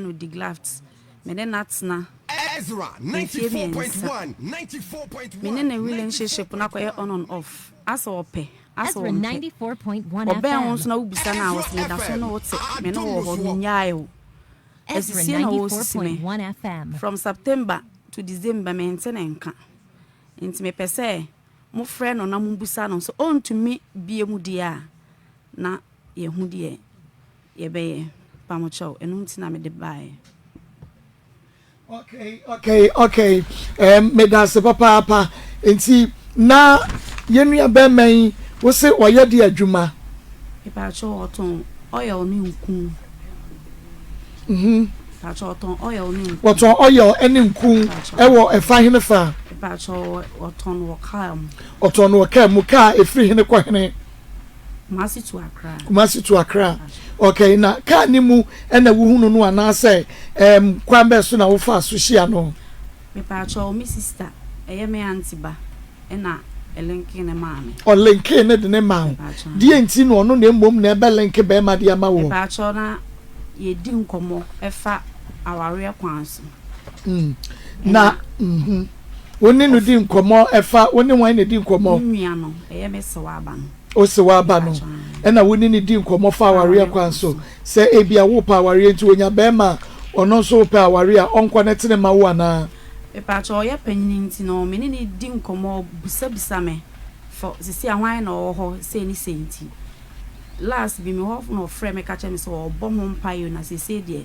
no the glafts. Me ne natsna. Ezra 94.1. Me ne relationship na koye on and off. Asa ope. Ezra 94.1 FM. Obe won so na ubisa na was me da so no wote. Me no wo ho nyaayo. Ezra 94.1 FM. From September to December me ntene nka. Nti me pese mo frɛ no na mo busa no so ontumi bie mu dia na ye hu die ye be pamocho enu nti na me de bae. Okay. Me da se papa nti na yenua be man wo se oye de adwuma. Pacho oton oil ni nku. Pacho oton oil ni nku. Oton oil eni nku e wo e fa hene fa. Pacho oton wo kam. Oton wo kam mu ka e free hene kwa hene. Kumasi to Accra. Okay, na ka ni mu e na wo hunu no ana say kwambe so na wo fa so hia no. Me pacho mi sister eye me auntie ba e na elenke ne maame. O lenke ne de ne ma. Die enti no no na mbom na ebe lenke be ma de ama wo. Me pacho na ye di nkomo e fa aware kwanso. Na woni no di nkomo e fa woni wan na di nkomo. Nwia no eye me se wa aba no. O se wa aba no. E na woni ni di nkomo fa aware kwanso. Se ebia wo pa aware enti onya be ma ono so pa aware a onko ne tene ma wo ana. Me pacho oye panyin nti no me ni di nkomo busa me for sisi ahwan na ho se ni senti. Last bi me ho no frɛ me ka che me so obo ho mpayo na sisi de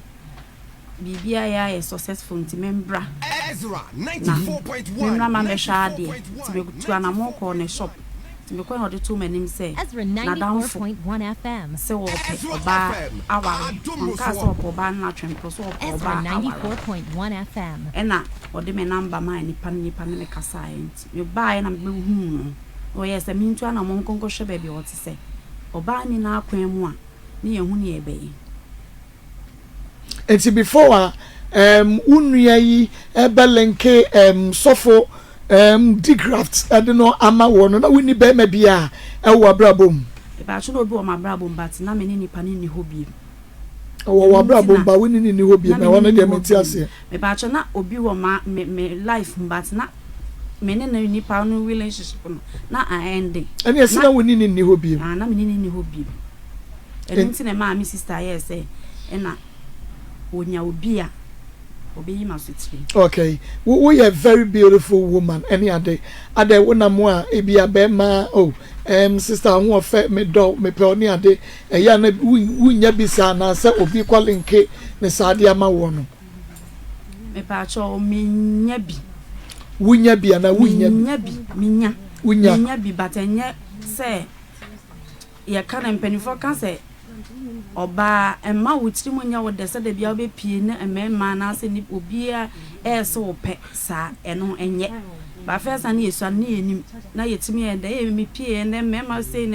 bibia ya e successful nti membra Ezra 94.1 membra ma me hwa de ti be tu anamo ko ne shop ti me ko no de tu manim say Ezra 94.1 FM se wo oba awa nka so oba na twempo so Ezra 94.1 FM ena ode me number ma nipa ne kasa enti me ba na me hu no o yes me ntu anamo nkonko hwe ba bi o ti say oba ni na akwan mu a ne yehu ne ebe yi. Enti before unua yi ebelenke sofo digraft adeno ama wono na wini be ma bia e wo abrabom e ba cho no obi wo mabrabom but na me ni pa ni hobi wo abrabom ba wini ni hobi na wono de menti ase me ba cho na obi wo ma me life but na me ni pa no relationship no na ending ene ese na wini ni hobi na me ni hobi enti na ma mi sister yes e na onya obi a obeyi masutri. Okay, we are a very beautiful woman. Any ade wona mo a ebia be ma sister who fe me do me pe oni ade ya na wunya bisa na se obi kwalenke ne sade ama wo no. Me pa cho minya bi. Wunya bi na wunya minya bi but enye se ya kana mpenifo kan se oba emma wutiri munya wo de se de bia obe pie na emma na se ni obi a so ope sa eno enye ba first na yesu na yenim na yetimi e de e me pie na emma se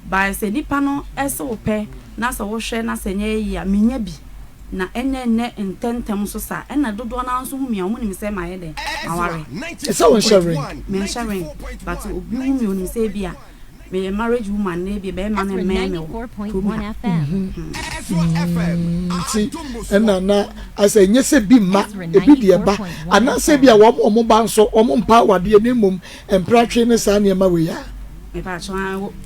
ba se nipa no so ope na se wo hwe na se nye ya menya bi na enye ne intentem so sa ena dodo na nso hu mi omu ni se ma ye de aware esa won sharing me sharing but obi hu mi oni se bia me marriage woman na be man and man 94.1 FM na asa nyese bi ma ebi de ba ana se bia wo ba nso omo mpa wade ne mum empratwe ne sa ne ma we ya me ba cho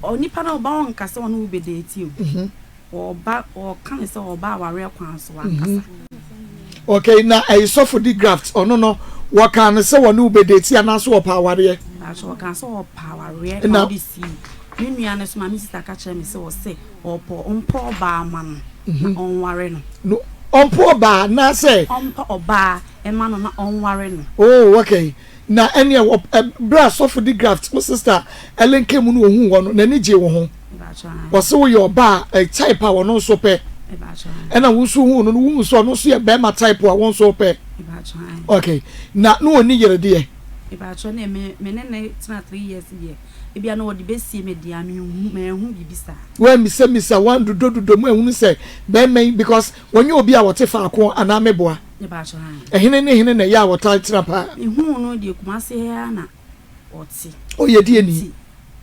oni pa na oba on kase won be de ti oba o kan se oba aware kwan so ankasa. Okay, na I suffer the graft ono no wo kan se won be de ti ana so opa aware so kan so opa aware na di si nua ne so ma mi sister ka kire me se wo se ompo ba ma no onware no ompo ba na se ompo ba e ma no na onware no. Oh, okay. Na any bra suffer the graft my sister elenke mu no hu wo no na ni je wo ho wo se wo your ba type a wo no so pe ena wo so hu no wo so no so ye be ma type a wo so pe. Okay, na no oni yere de Ibacho na me ne 3 years ye ebia na wodi besi me dia me hu bibisa we misa wan dodo mu ehunu se be men because when you obi a wote fa akon ana meboa Ibacho ehine na ya wota trapa ehu no de kumase ha na oti oye die ni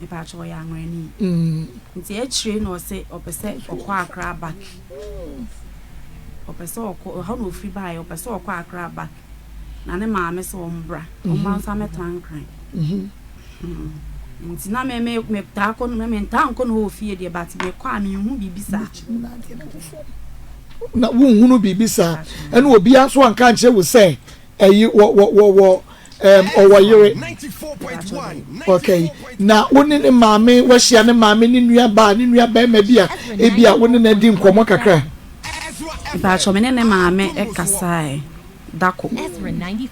Ibacho ya anwani nti e chire no se opese okwa akra back opeso ko ha no free buy opeso ko akra ba na ne maame se ombra ombansa metankran nti na me ta ko no me tanko no ofie de but me kwa me hu bibisa na wonhunu bibisa ene obi anso anka nche wo say eyi wo Oyere 94.1 okay na woni ne maame wo hia ne maame ne nua ba ma bia ebia woni na di nkomo kakra ba cho me ne maame ekasai dako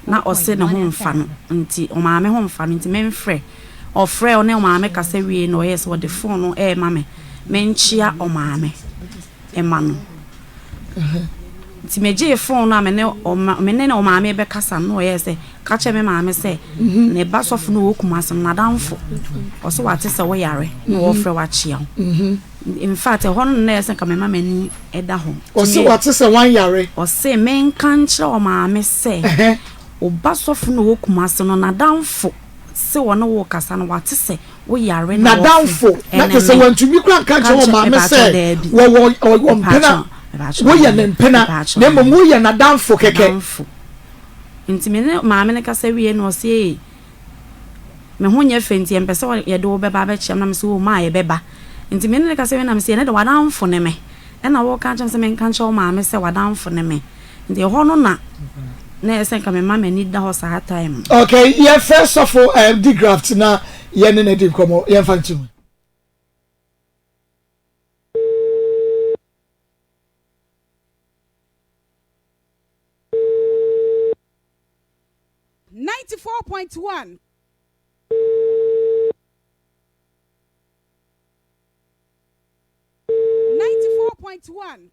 na ose ne ho mfa no nti o maame ho mfa no nti memfrɛ ofrɛ o ne o maame kasa wie no yes wo de phone no maame menchia o maame emano nti meje phone na me ne o maame be kasa no yes ka che me maame se ne ba sofo no kumasi na danfo o so wate se wo yare no wo frɛ wa chia in fact hon na yes ka me mama ni eda ho o so wate se wan yare o se men kan che o maame se o ba sofo no kumasi no na danfo se wo no wo kasa no wate se wo yare na danfo na ke se wantumi kura kan che o maame se wo mpena wo ye ne mpena na mo wo ye na danfo keke nti me maame ne kasa wie no se me ho nya fenti empese ye de wo beba ba chiam na me se wo ma ye beba nti me ne kasa wie na me se ne de wadanfo ne me e na wo kan cham se me kan che wo maame se wadanfo ne me nti ho no na esen ka me mama ni da ho sa time okay ye first of all the graft na ye ne di komo ye fantum 94.1 94.1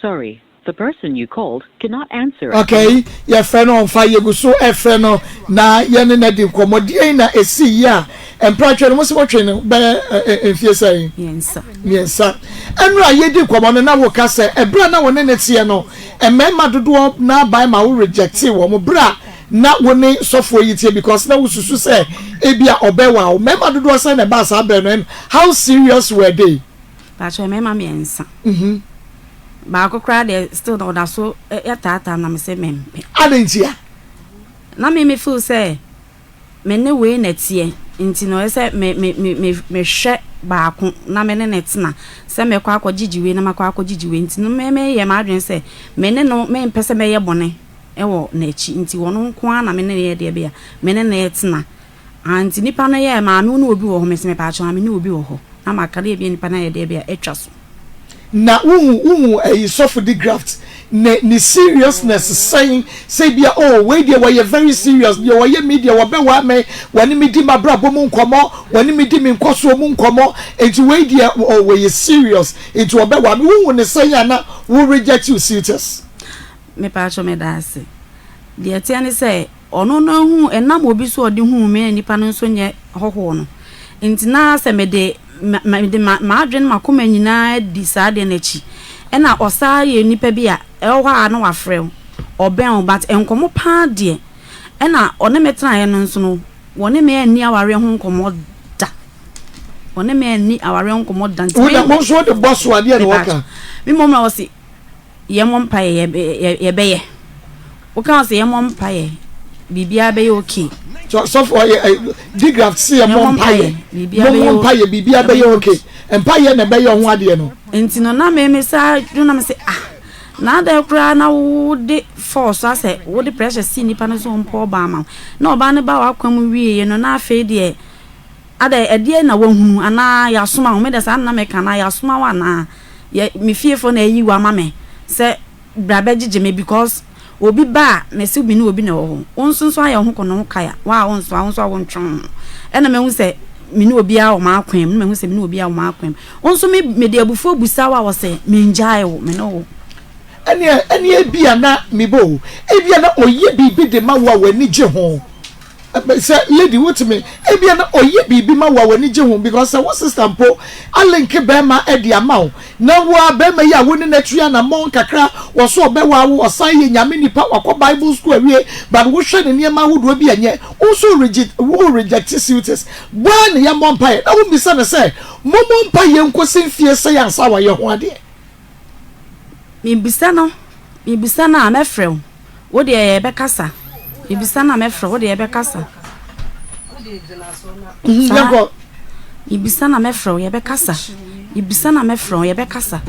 Sorry, the person you called cannot answer. Okay, your friend on fire go so e friend no na ye ne na di komodie na esi ya empratwe no mo se mo twe no be enfie sai yensa enra ye di komo na wo ka se ebra na wo ne tie no emema dodo na bai ma wo reject wo mo bra na wo ne sofo yi tie because na wo susu se ebia obewa o mema dodo say na ba sa be no how serious were they ba cho mema miensa ba ko kra de still no da so ya tata na me se mempe adentia na me feel say me ne we na tie nti no say me hwe ba ko na me ne netina se me kwa akogyigiwe na makwa akogyigiwe nti no me ye ma adwen say me ne no me mpese me ye bone ewo na chi nti wono nko na me ne ye de bia me ne netina anti nipa no ye ma me no obi wo ho me se me pa cho me ne obi wo ho na makare bia nipa na ye de bia etwa so na a suffer the graft ni seriousness saying say bia oh we dey we very serious dey we media we be wa me wani me di mabrabo mu nkomo wani me di me nkoso mu nkomo enti we dey oh we serious enti we be wa me wu ne saying na we reject you serious me pa cho me dase dey tia ni say ono no hu enam obi so odi hu me nipa no so nye hoho no enti na se me de ma adwen makoma nyina di saade na chi ena osa ye nipa bia ehwa na wafrɛ oben but enkomo pa de ena one metra ye no nso no wone me ani aware ho nkomo da wone me ani aware ho nkomo da we mo so de boss wa de na waka mi mo na wosi ye mo mpa ye beye wo kan se ye mo mpa ye bibia be ye okay so for the graft see empire bibia be okay empire na be ho ade no enti no na me sa do na me say na da kura na wo de force ase wo de pressure see nipa no so mpo ba ma na oba ne ba wa kwam wie no na afa de ada ede na wahunu ana ya soma ho me de sa na me kana ya soma wa na me fiefo na yi wa ma me se brabe gige me because obi ba na se bi na obi na ho onsunso aye ho kono kaya wa onso awon ena me hu se me na obi a o ma akwem me hu se me na obi a o ma akwem onso me de abufo busa wa wo se me njaae wo me no eni bia na me bo bia na oye bibi de ma wa wani je ho say lady what me bia na oye bibi ma wa wani je ho because what sister mpo alenke be ma e dia ma o na wa be ma ya woni na tua na mon kakra wo so be wa wo osan ye nyame nipa wakọ bible school awie but wo hwe ne niam ahodo bi anye wo so reject suitors when ya mon pai na wo bisa na say momon pai ye nkosin fie say ansa wa ye ho ade me bisa na amefrɛ wo de ebe kasa me bisa na amefrɛ wo de ebe kasa Yango me bisa na amefrɛ wo ebe kasa me bisa na amefrɛ wo ebe kasa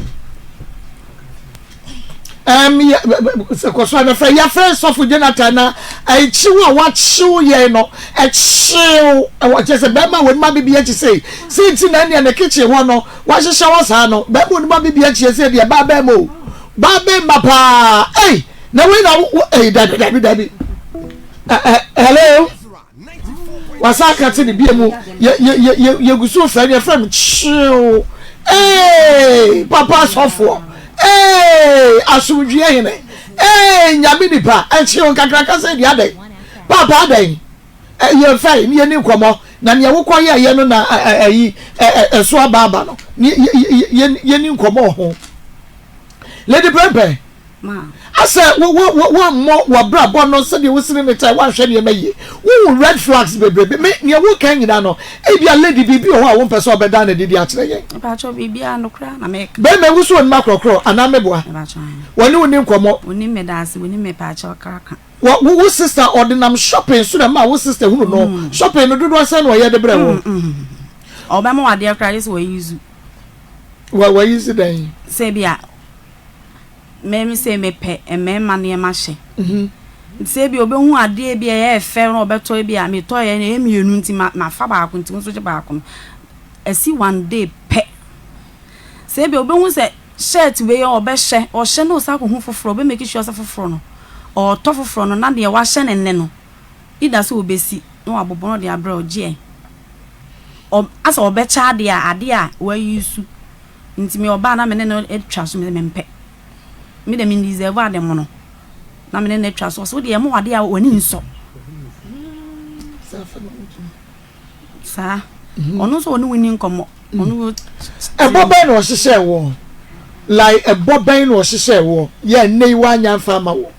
Koso na fra ya friends of Jonathan na ai chiwo wa chiwo ye no e chiwo e wa chese be ma we ma bibia chi say ti na ne na kitchen ho no wa hihye wa sa no be mo ma bibia chi say de ba ba mo ba be ma pa eh na we na eh dabi hello wasaka ti ni bia mu ye gusu fra ne fra me chiwo eh papa sofo asumdue hene nyame nipa enchi on kakra say dia dey papa dey ye fai ni ni nkomo na ne wokoye ye no na so ababa no ye ni nkomo ho lady pepe ma asa wo mo wa bra bo no se de wo sini ne tai wa hwe ne maye wo red flags bebrebe me ne wo kan nyina no e bia lady bibi ho a wo pese obeda na didi akire yen ba cho bibia no kra na me be me wo so on makrokro ana meboa ba cho woni woni nkomo woni me dance woni me pa cho kaka wo sister ordinam shopping so na ma wo sister hu no shopping no dodo asa no ye de bre wo oba mo ade akra is we use wa use den say bia me say me pe me ma ne ma hye say bia obehu ade bia ye fe no obeto bia me to ye na emienu nti ma fa ba akon nti so je ba akon esi one day pe say bia obehu say shirt we ye obehye o hye no sa ko hu foforo be make sure sa foforo no o to foforo no na de wa hye ne no ida so obesi no abobo no de abra oje o asa obecha ade a wa yusu nti me oba na me ne no etwa so me mpe me de me deserve ade mo no na me ne etwa so de mo ade a wani nso sa onu so onu wini nkomo onu eboben no hihye wo like eboben no hihye wo ye nei wa nyamfa ma wo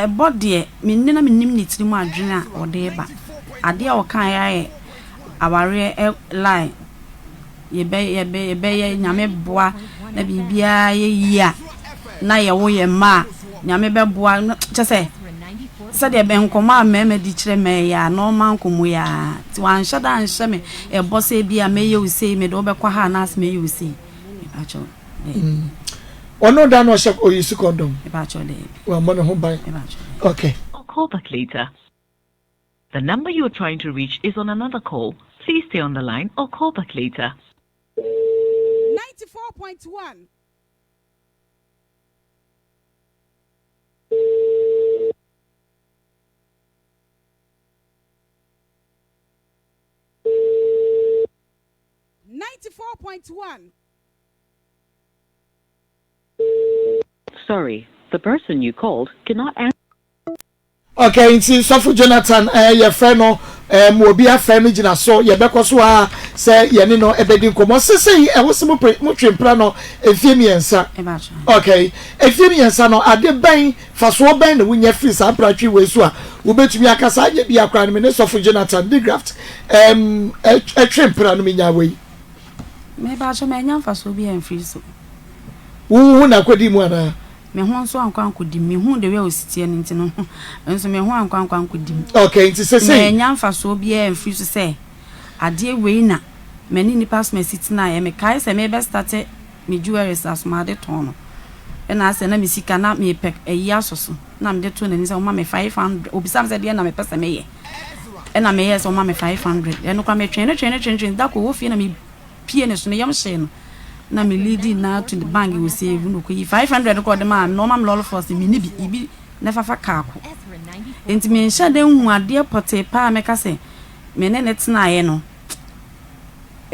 body me nna me nim ni tiri mu adwene a ode ba ade a okan ya aware line ye be nyame boa na bibia ye yia na ye wo ye ma nyame be boa chese se de be nkoma meme di kire me ya no man komu ya ti wan shada nhyɛ me e boss e bia me ye usei me do be kwa ha na as me ye usei e acho ono da no shop oyisu condom e acho de wa mo no ho ban okay I'll call back later. The number you are trying to reach is on another call. Please stay on the line or call back later. 94.1. Sorry, the person you called cannot answer. Okay, nti Sofu Jonathan your friend no mo obi afre no gina so ye bekoso a say ye ni no ebedi nkomo sese e wo se mo twempra no efie miensa okay efie miensa no ade ban faso ban na wunya free sa pratwi wesu a wo betumi akasa anye bi akra no me ne Sofu Jonathan the graft twempra no minya we me ba cho me nya faso bi en free so wo na kwadi mu ana me ho nso ankwankodi me hu de we ositie nti no nso me ho ankwankodi okay nti sese me nya mfaso bi e mfiri so se ade we na me ni pass me sit na e me kai se me be start me jewelries asmade ton no e na se na me sika na me pek eyi asoso na me de to na ni se o ma me 500 obisa me se de na me pesa me ye e na me yes o ma me 500 e no kwa me twene da ko wo fie na me pie ne so ne yam hye no na me leading na to the bank we save no ko 500 ko de ma normal lol force me ni bi na fafa ka ko enti me nhyɛ de hu ade pote pa me ka se me ne tena ye no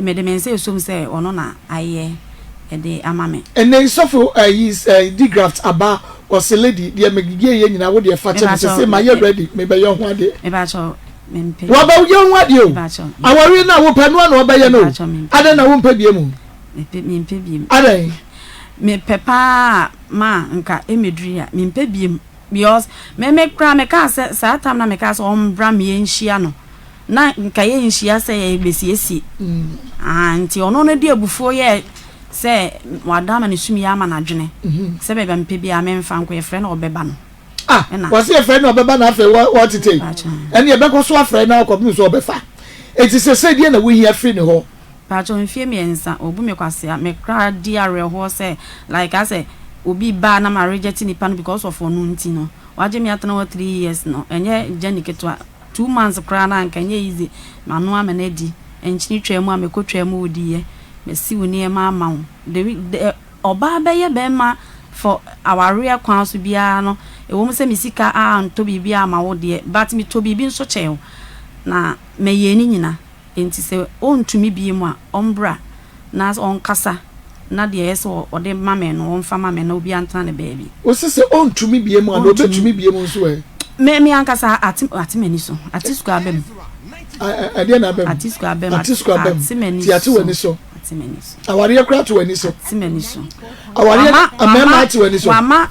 me de me say so say ono na aye e de amame and then Sofu is the graft aba was a lady de me gige ye nyina wo de fa che say my you ready me be your ho ade me ba cho me mpe wo ba yo ho ade o awari na wo panu na wo be ye no ade na wo mpe bie mu me mpe biem adai me pepa ma nka emedria me mpe biem because me kra me ka se sa tam na me ka so ombra me enhia no na nka ye enhia se ye besi esi anti ono no de abufo ye say wadama ni sumi ama na dwene se bebe mpe bia memfa nko ye frɛ na obeba no was ye frɛ na obeba na afa what it take and ye beko so afrɛ na ko bi so obefa eti se die na we here free ne ho pacho mfie miensa obu me kwase me kra di are ho say like I say obi ba na ma reject ni pan because of onu nti no waje mi atena 3 years no enye jani ketwa 2 months kra na nka nye easy manu amena di enchini twemu amekotwemu odiye mesi woni ma ama de oba beye be ma for our real kwanso bia no ewo se misika anto bibia ama wo de but mi to bibi nso chew na meye ni nyina enti se ontumi bi mu a ombra na onkasa na de yeso ode mame no onfa mame na obi antana ne baby o se ontumi bi mu a no betumi bi mu nso e me ankasa atimani so atisku abem ade na abem atisku abem ti ati wani so awari akra to wani so atimani so awari amema ti wani so mama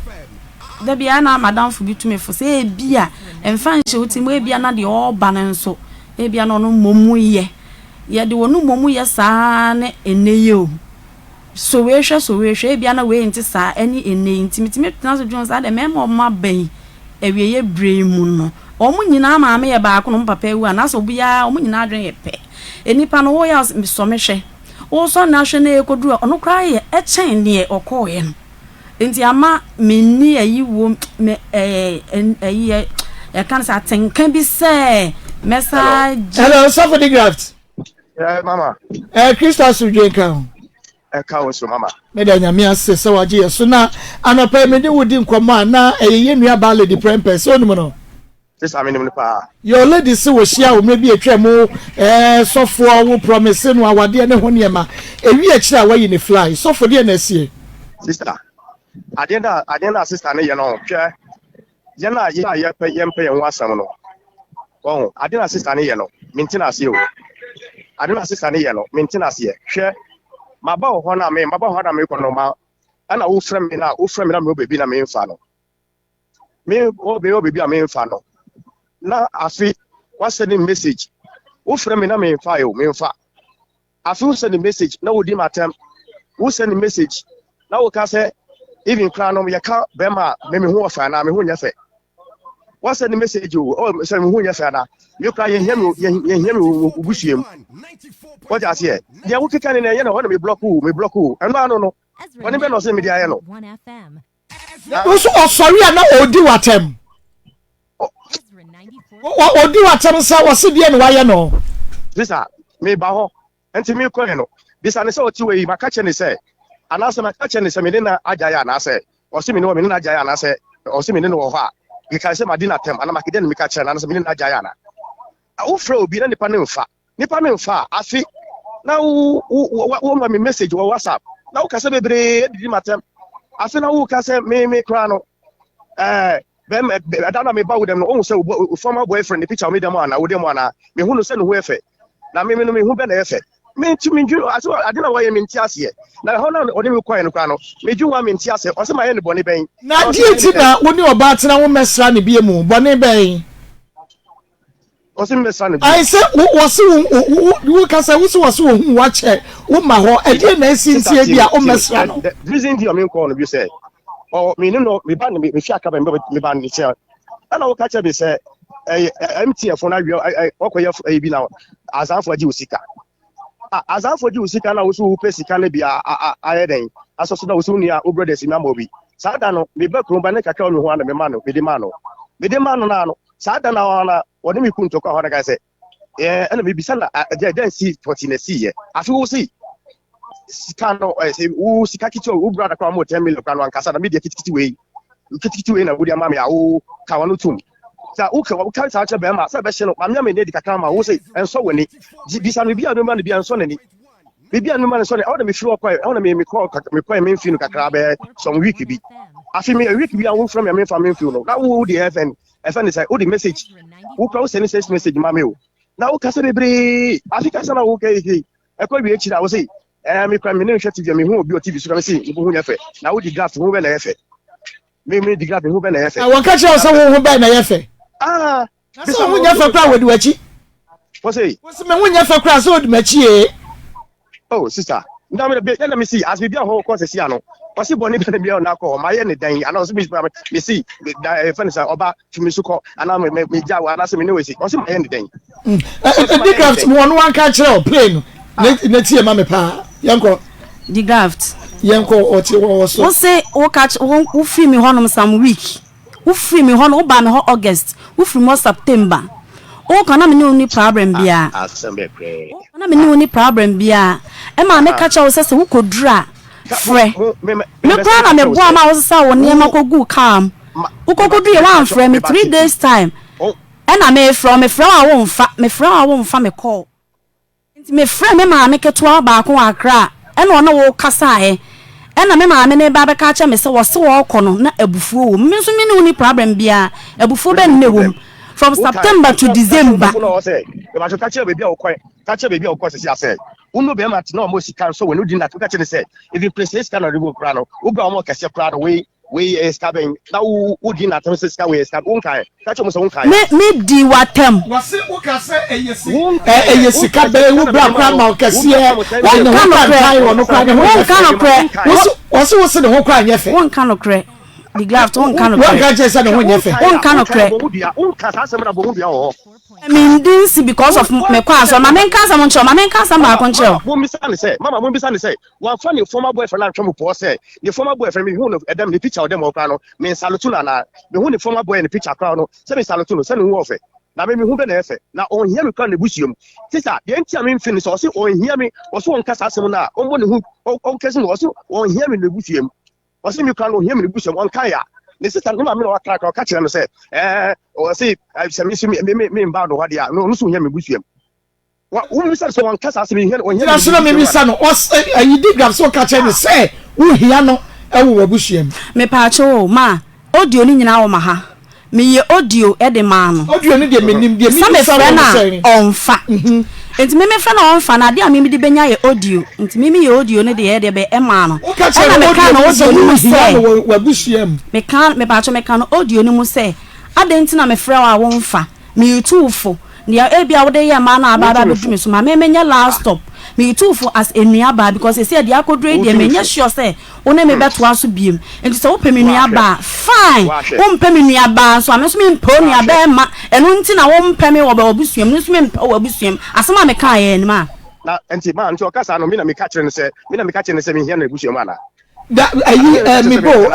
da bia na madam fu bi tumi fo se bia emfa nche utimu e bia na de oba na so e bia no momu ye de wonu momu ye saa ne eneye o so we hwe e bia na we nti saa eni ene intimitimi tena so dwon saa de mema ma ban ewie ye bremu no omu nyina ma me ye ba ko no papa ewu ana so bia omu nyina adwen ye pe enipa no wo ya so me hwe wo so na hwe na ekodu ono kra ye e chen ne okoye no enti ama menni ayi wo me ayi e kan sa tenkan bi se message hello somebody graft mama Crystal Sujeka so mama me da nyame ase se waje so na anopa me de wodi nkoma na eyeye nua ba lady premper so no no this I mean pa your lady se wo hia wo me bi etwemu sofo wo promise no awade ne ho niema ewi akira wa yi ne fly sofo de na asie sister adenda sister ne ye no hwe ye na ye yempe yen wasam no oh adenda sister ne ye no mintina asie o adenda sister ne ye no mintina asie hwe maba ho na me ko no ma ana wo frem me na me obebi na me mfa no me obebi a me mfa no na afi was sending message wo frem me na me mfa yo me mfa afi wo send message na wo di matem wo send message na wo ka say even clan no ye ka be ma me hu ofa na me hu nya fe was send message o say me hu nya fe na me ka ye hia me obusuem what just here dia wo keka ne na ye na wona me block wo eno no woni be no say me dia ye no wo so sorry na odi watem odi watem sa wo se die no wa ye no bisa me ba ho enti me ko ye no bisa ne se oti we maka che ne se anase maka che ne se me ne na agaya na se o se me ne wo me na agaya na se o se me ne wo ho a we ka se madina tem ana makide ne me ka che na se me ne na agaya na wo fra obi na nipa me mfa afi na wo ma me message wo WhatsApp na wo ka se bebre di matem afi na wo ka se me kra no bem adana me ba wo dem no o se former boyfriend the picture me dem ana wo dem ana me hu no se no ho efe na me hu be na efe me ti me ju aso adina wo ye me nti ase na ho na o dem ko ye no kra no me ju wa me nti ase o se ma ye ne bone ben na die ti na wo ni oba tena wo mesra ne bie mu bone ben o se mesra ne I say wo se wo ka say wo se wo wa che wo ma ho e die na sinti e bia o mesra no reason di o me ko no bi say o me no me ba me fi aka ba me ba ni che ana wo ka che be say MTF na wi okoye bi na azanfo ji usika azanfo ji usika na wo so pe sika na bia ayeden asoso na wo so nia o brothers mi amobi sada no me ba kro ba ne kaka no ho ana me ma no me de ma no na no sada na na woni mi kun to ko ho na ga say ana me bisa na den si 14 na si ye afi wo si sika no wo sika kiti o brother kwa mo 10 million kwa no ankasa na media kiti we na wo dia ma me a wo ka wono tum sa wo ka sa cha be ma sa be hye no ma me ne di kaka ma wo sei enso woni bisa no bia no ma no bia enso nani bia no ma no so ne awda me firi okwa awda me call me mfi no kakra be some week bi afi me a week bi a wo from me mfi no na wo di FN say wo di message wo ka wo send message ma me o na wo ka sa bebre afi ka sa na wo ka e ko bi e chira wo sei me kwa me ne hwe TV me hu obi o TV so ka me sei wo hu nya fe na wo di gas wo be na yefe me di gas wo be na yefe wo ka che so wo hu be na yefe so wo nya fe kwa wo di wachi wo sei wo se me wo nya fe kwa so di machi e oh sister Now let me see as we be a whole course here no. Possible ni be na ko my any dan and also me see the friends oba Fimisuko and I me jaw and me no we see. Also my any dan. The graft one catch plane. Na tie ma me pa. Yanko. The graft. Yanko o so. Wo say wo catch wo free me honom some week. Wo free me hono wo ba me ho August. Wo free mo September. O kana me no problem bia. Asembe pray. Na me no problem bia. E ma me catch wo say wo kodura. Frɛ me kwa na me boa ma wo sa wo ne ma kogu calm wo kogu ye wan frɛ me 3 days time e na me frɛ wa wo mfa me call nti me frɛ me ma me keto ba ko akra e na wo kasa e na me ma me ne ba be ka cha me se wo se wo kɔ no na abufuo wo me so me ne uni problem bia abufuo be ne wo from September to December catch baby of course say uno be mat no mo sika so when you dinner to catch ni say if you place can ribo kra no wo ga mo kase kra no we scabbing na wo dinner to say sika we scab won kai catch mo so won kai me di watem wase wo ka say eyesika be wo bra kra ma kase won no kra ne won kan kra wase wo se ne ho kra nya fe won kan kra the graft won kan kra won ka je say ne ho nya fe won kan kra won ka sa se na bo bia o I mean this because of me kwa so ma men kan sa mon cho ma men kan sa ma kon cho mo mi say mama mo bi say one funny former boyfriend and twem po say the former boyfriend me hu no edem the picture of them okra no me salutu na me hu the former boy in the picture kra no say me salutu no say no wo fe na me hu be na efe na on hear me kan na busuam sister the entia me finish so say on hear me so on kasa asem na on bo ne hu on kase no so on hear me na busuam o say me kan on hear me na busuam on kaya the sister no ma me no akra ka catch no say o say I say me mba do hade no so hear me busuam wa wo say so on kasa asem hear on hear na so me mi sa no o you dig am so catch me say wo hia no e wo busuam me pa cho ma audio ni nyina wo ma ha me ye audio e de ma no audio ni de menim de mi sa na onfa enti me fa na onfa na de a me de benya ye audio enti me ye audio ne de ye de be e ma no o ka che me ka no wo hia wo busuam me pa cho me ka no audio ni mu say adenti na me fra wa wonfa me youtube ne e bia wo de ye ma na aba be dumi so ma me menya last stop me youtube as enuaba because e say de akodre de menya sure say one me beto aso biem enti so wo pe me nuaba fine wo mpe me nuaba so am so me mpo nuaba ma eno nti na wo mpe me wo ba obusuam no so me mpe wo obusuam asema me ka ye ni ma na enti ma nti o kasa no me na me ka kire ne say me hia na ebusuam ana da ayi me bo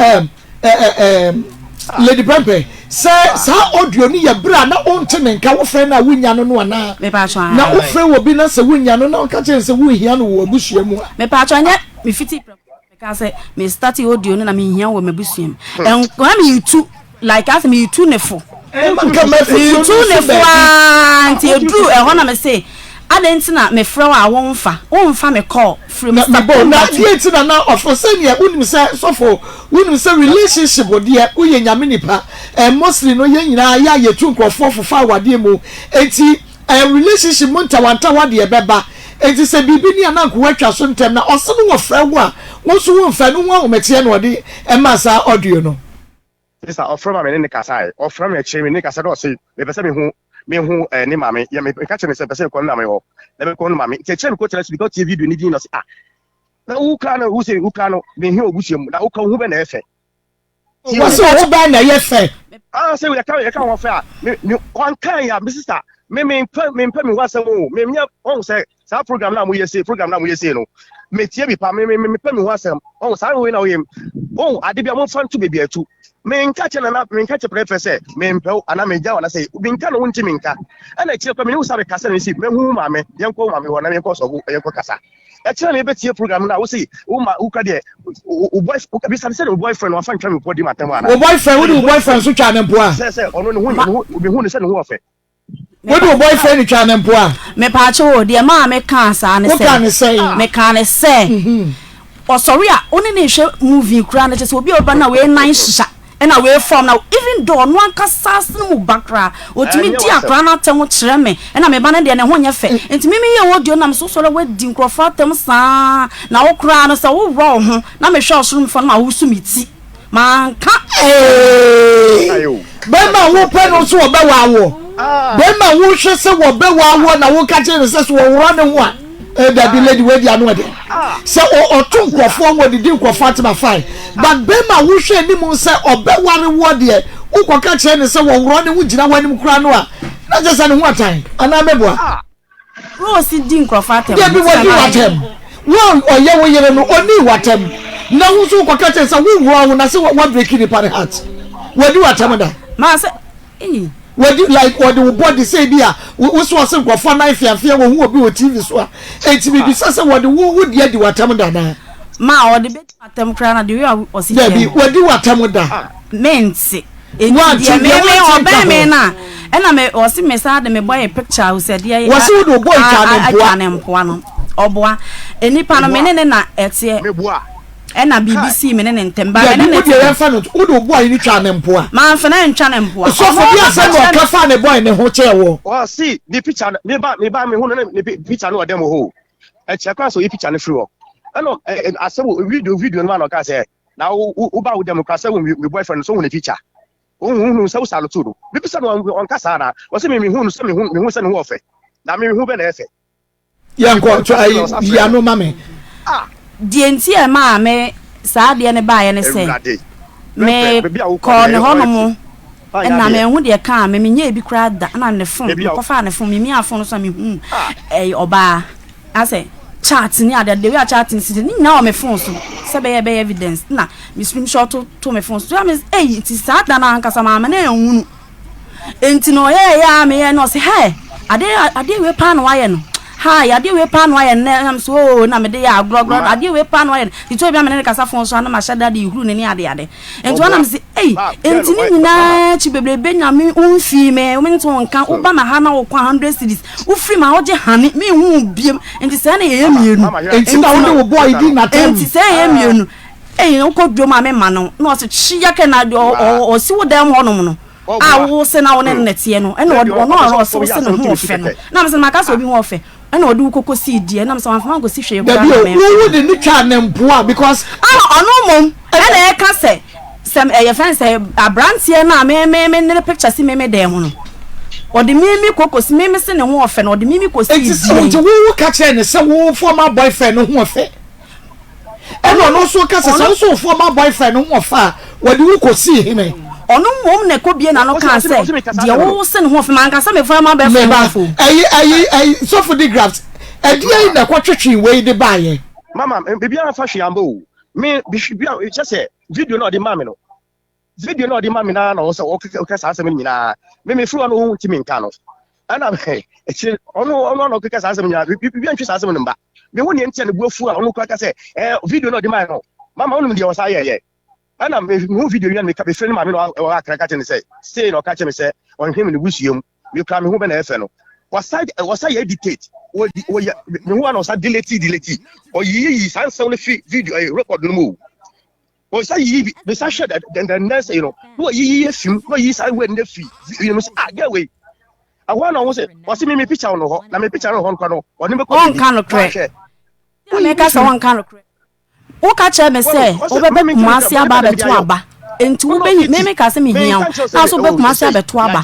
Lady Pempe say sa audio ni ya bra na onte ne nka wo fe na wunya no no ana me pa cho na wo fe wo bi na se wunya no na ka che se wo hia no wo abusuam me pa cho nya me fiti ka say me start audio no na me hia wo mabusuam en kwa me YouTube like as me YouTube ne fo YouTube ne fo anti edru e ho na me say adenti na me frɛ wa wonfa me call from na dieti na ofose ne unim say sofo unim say relationship odi e uye nyame nipa mostly no ye nyina ya yetu nkrofo fofa wade mu enti relationship montawanta wade e beba enti se bibi ni ananko watwa so ntem na ose no wo frɛ wo a wo so wo mfa no wo metie no odi e ma sa audio no sister ofrɛ ma me ne kasa ofrɛ me che me ne kasa do say me pese me hu ni mame ya me ka che ne se pese ko na me ho na me ko no mame che che me ko tell us because TV video ni din no say na u ka na u say u ka no me hi obusuam na u ka hu be na efe wo so wo ba na ye fe say we ka ho fe a me on kan ya me sister me wasam o me nya on say sa program na mo yesi no me tie bi pa me pe me wasam on sa we na o yem on ade bia mo fan to baby atu me nka che na me nka che prefer say me mpɛ ana me gya wana say bi nka no wonti me nka ana tie pa me ni usabe kasa ne si me hu ma me yenko ma me wona me yenko so yenko kasa e tie na e be tie program na wo say wo ma wo ka de o boyfriend bi say o boyfriend wa fan twa me podi matam ana o boyfriend wo di boyfriend so twa ne mpo a say ono ne hu obi hu ne say ne hu ofe what do boyfriend twa ne mpo a me pa che wo de ma me kan sa ne say me kan ne say o sorry a oni ne hwe movie kura na che so obi oba na we nine shisha and away from now even though no one can sass no background otimi di akra na tem kire me and na me ba na de ne ho nya fe ntimi me ye audio na me so so we di nkrofo tem sa na wo kra no sa wo ro ho na me hwe osoro mfo na wo sumiti man ka ayo be ma wo pe no so wo be wa wo be ma wo hwe se wo be wa wo na wo ka kire se so wo ro ne ho a that be lady where they are no there. So or two crofo what the din Fatima fine. But Bema who share ni mo say obe one word there. Who can catch any say we run who jina when him kra no a. Not just an one time. And I remember. Rose din Fatima. There be what you want him. One or ye no only what him. Now who so can catch say who wrong when I say what breaking the party heart. Where do you at him da? Ma say what do like what the body say bia we so say go for knife afia wo obi o TV so a enti bi say what the wo dia di watam da na ma o de be watam kra na de we o si there be what do watam da mense e me oba me na e na me o si me sa de me boy picture o se dia wo si wo do boy ka ne mpoa no oboa enipa no me ne na etie me boa na BBC me ne ntemba ne ne tie fa no wo do boy ni twa ne mpoa ma fa na ntwa ne mpoa so for dia say no ka fa ne boy ne ho che wo oh see the picture me ba me hu no picture no dem ho e che kwa so e picture ne free wo no asewo video no ma no ka say na wo ba wo dem ka say wo me boyfriend so hu ne picture hu so salo tudo bi pisa no on ka sa na wo say me hu no so me hu say no wo fe na me hu be na efe yanko to ai ya no mame dienti e ma me saa de ne ba ye ne se me ko ne hono mo na me hu de ka me nya bi kra da na ne fon ko fa ne fon me afon so me hu oba ase chat ni ade de we chat ni si ni na o me fon so se be evidence na me screenshot to me fon so ya me ti saa da na anka sama me na ehunu enti no ye ya me ye no se he ade we pa no wa ye no hi ade we pa no aye na so na me de ya grogro ade we pa no aye ti to bia me ne kasa fon so na ma shada de huru ne ni ade enti wana me se enti ni nyina chi bebrebe nya me unfi me o me nto nka o ba ma ha na wo kwa 100 cedis u free ma ho je hane me hu biem enti se na ye mienu enti na wo boy di na tem enti se ye mienu o ko dwo ma me ma no na o se chia ke na o si wo dem ho no no a wo se na wo ne netie no e na o no o se no ho fe no na me se ma ka so obi ho fe and what do Coco see dear? And I'm so I'm going to see you. Who wouldn't try them poor because no mom. And I can say some your friends say a brand here now, me the picture see me them. Or the mimi Coco see me missing a warfare, or the mimi was who catch any some former boyfriend who affair. And also catches also former boyfriend who affair. What do you could see him? Ono mom ne ko bie na no kan say de wo se ne ho fe man kan say me fa ma be fa so for the graphs e dia na ko twetwe we de baye mama bibia na fa hwiambo me bia just say video no de mama no video no de mama na no so o ka sa asem nyina me fru no hu timi nka no ana me e ono no ka sa asem nyina bibia ntwe sa asem no mba me woni entia ne buafu a ono ka say video no de mama no mama ono de wo sa ye ana me video yan me ka be friend ma me no akra ka tene say no ka che me say on him ne busuam we kra me hu be na efe no was I editate me hu ana was delete or yi sansan le video record no mo was I yi be sa share that the next no yi film no yi sa we na fi you know say get way I wanna was me picture no ho na me picture no ho no oni be ko kan no crack me ka so one kan no crack o ka che me say o be kumasi aba beto aba enti wo be me ka se me hia na so be kumasi abeto aba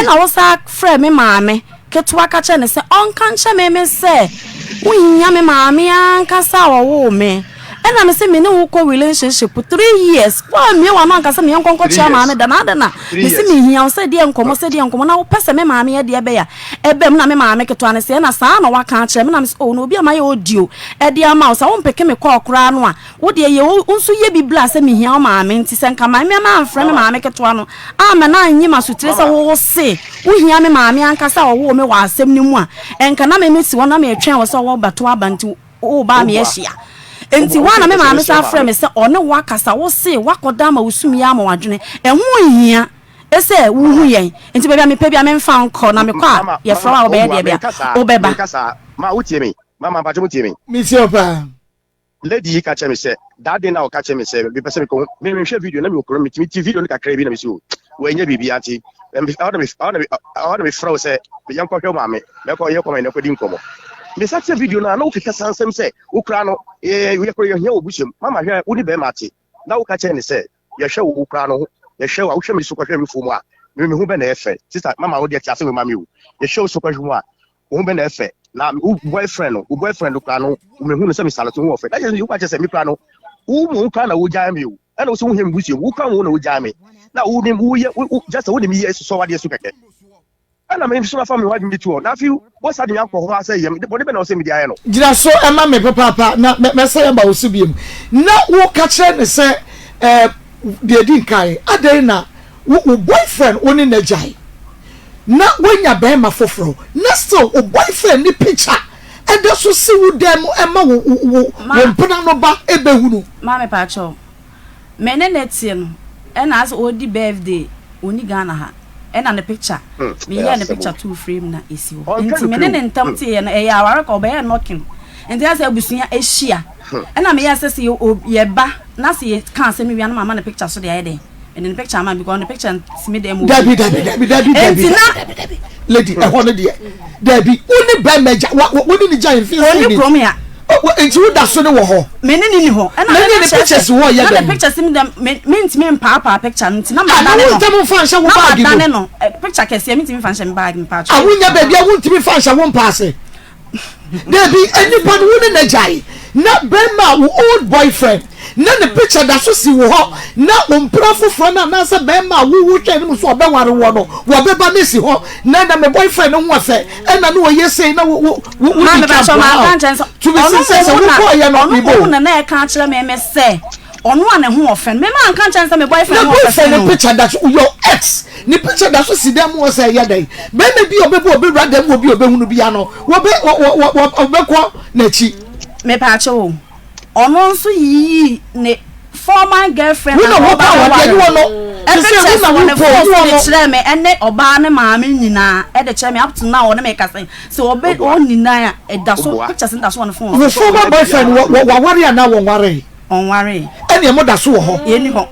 e na wo sa frɛ me maame ketwa ka che ne se on kan che me se wo hia me maame anka sa wo me e na me se me ne wo ko relationship 3 years wa me wa man ka se me nkonko chia maame da na me se me hia wo se de nkomo na wo pese me maame ye de be ya ebe me na me maame ketwa ne se na sa na wa kan che me na me se o no obi amaye audio e de ama wo sa wo mpeke me ko kora no a wo de ye wo nso ye bibla se me hia wo maame nti se nka maame ma amfra me maame ketwa no a me na anyi masutire se wo se wo hia me maame anka sa wo me wa asem ni mu a enka na me si wo na me etwen wo se wo bato abanti wo ba me ehia enti wana me maame sa frɛ me se one wakasa wo se wakoda ma usumi ya ma wadwene ehu hia ese wo hu yen enti bebia me pebia me mfa nko na me kwa ye fra wo be ye de bia wo beba ma utie me mama ba mutie me mi se opa lady ka che me se that day na o ka che me se be pese me ko me hwe video na me okoro me TV video na kakra bi na me se o wo enya bibia ti I me fra se be yan ko hwe maame me ko ye ko me na ko di nkomo me sa video na o keka sansem se wo kra no we ko ye hia obushim mama hwe wo ni be mate na wo ka che ne se ye hwe wo kra no ye hwe wo hwe me so ko hwe me fu mu a me hu be na efe sister mama wo de tia se we mama wo ye hwe so ko hwe mu a wo be na efe na boyfriend no kra no me hu no say me salato hu ofe that is you catch say me kra no wo kra na wo jam me o and also him busi wo kra wo na wo jam me na wo dem wo just wo dem yes so wade so keke and I mean so family wa me too na feel what's that yan ko ho say yem body be na say me dia no gira so e ma me papa na me say ba osubiem na wo catch ne say de din kai adai na wo boyfriend oni na jai na wenya be ma foforo na still wo boyfriend ni picture and so see wo dem e ma wo mpena no ba ebe hunu ma me pa cho me ne netie no and as odi birthday oni Ghana ha and on the picture me here the picture two frame na esi wo enti me ne ntam tie na e ya ware ko be knocking enti as abusunya ehia and me here say ye ba na say kan say me wi na mama na picture so dey dey and in the picture man because the picture me dem Debbie lady e ho no dey Debbie uni ba meja woni ni giant face ni from ya enti wo da so ne wo ho me ni ho and the pictures wo ye dem the pictures me dem me ntimi papa picture nti na ma dane no ntimi fa nhye wo bag dane no picture kese me ntimi fa nhye me bag me pa cho awunya ba bia wo ntimi fa nhye wo paase Debbie anybody woni na jai na bema wo old boyfriend na the picture da so si wo ho na omprafo fro na say bema wo twa ni so obeware wo no wo beba na si ho na me boyfriend no ho afa e na no ye say na wo ma me ba so ma kan chen so to be say wo ko ye no bibo na e kan kire me say onu ane ho ofen me ma kan chen say me boyfriend ho ofen no picture da so your ex ni picture da so si dem wo say ye dai bema bi obebo obewra dem wo bi obehunu bi ano wo be obekọ na chi me pa cho ono nso yi ne former girlfriend na wo pa wo de wo no e say na wo no kire me ene oba ne maame nyina e de kire me up to now na me ka say so obe on nyina e da so picture sin da so on phone wo former boyfriend wo ware na wo ware on ware ene mo da so wo ho ye ni ho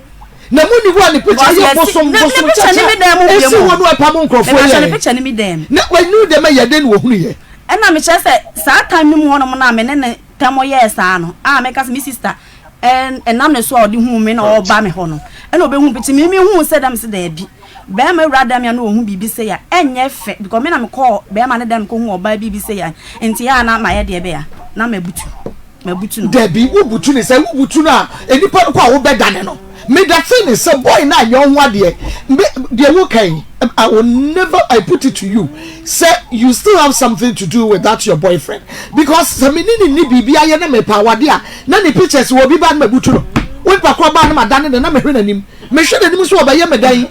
na mo ni wo ni picture ye bosom cha ni me dem wo esi wo no e pa mo nkrofo ye picture ni me dem na we nu dem ye den wo hunu ye ena me kire say sa time ni mo no mo na me ne tamo yes ano me ka me sister nam ne so odi hu me na oba me ho no ena obe hu piti me hu se dem se da bi be ma wrada me na ohu bibi se ya enye fe because me na me call be ma ne dem ko hu oba bibi se ya enti ya na ma ye de be ya na mabutu no Debbie wo butu ne say wo butu na enipa ko a wo be dane no me that thing is say boy na your one de wo kan I will never put it to you say you still have something to do with that your boyfriend because some ni bibi aye na me pa wade a na ni pictures wo bi ba na mabutu no wo pa ko ba na madane na me hwe nanim me hwe nanim so obaye me dan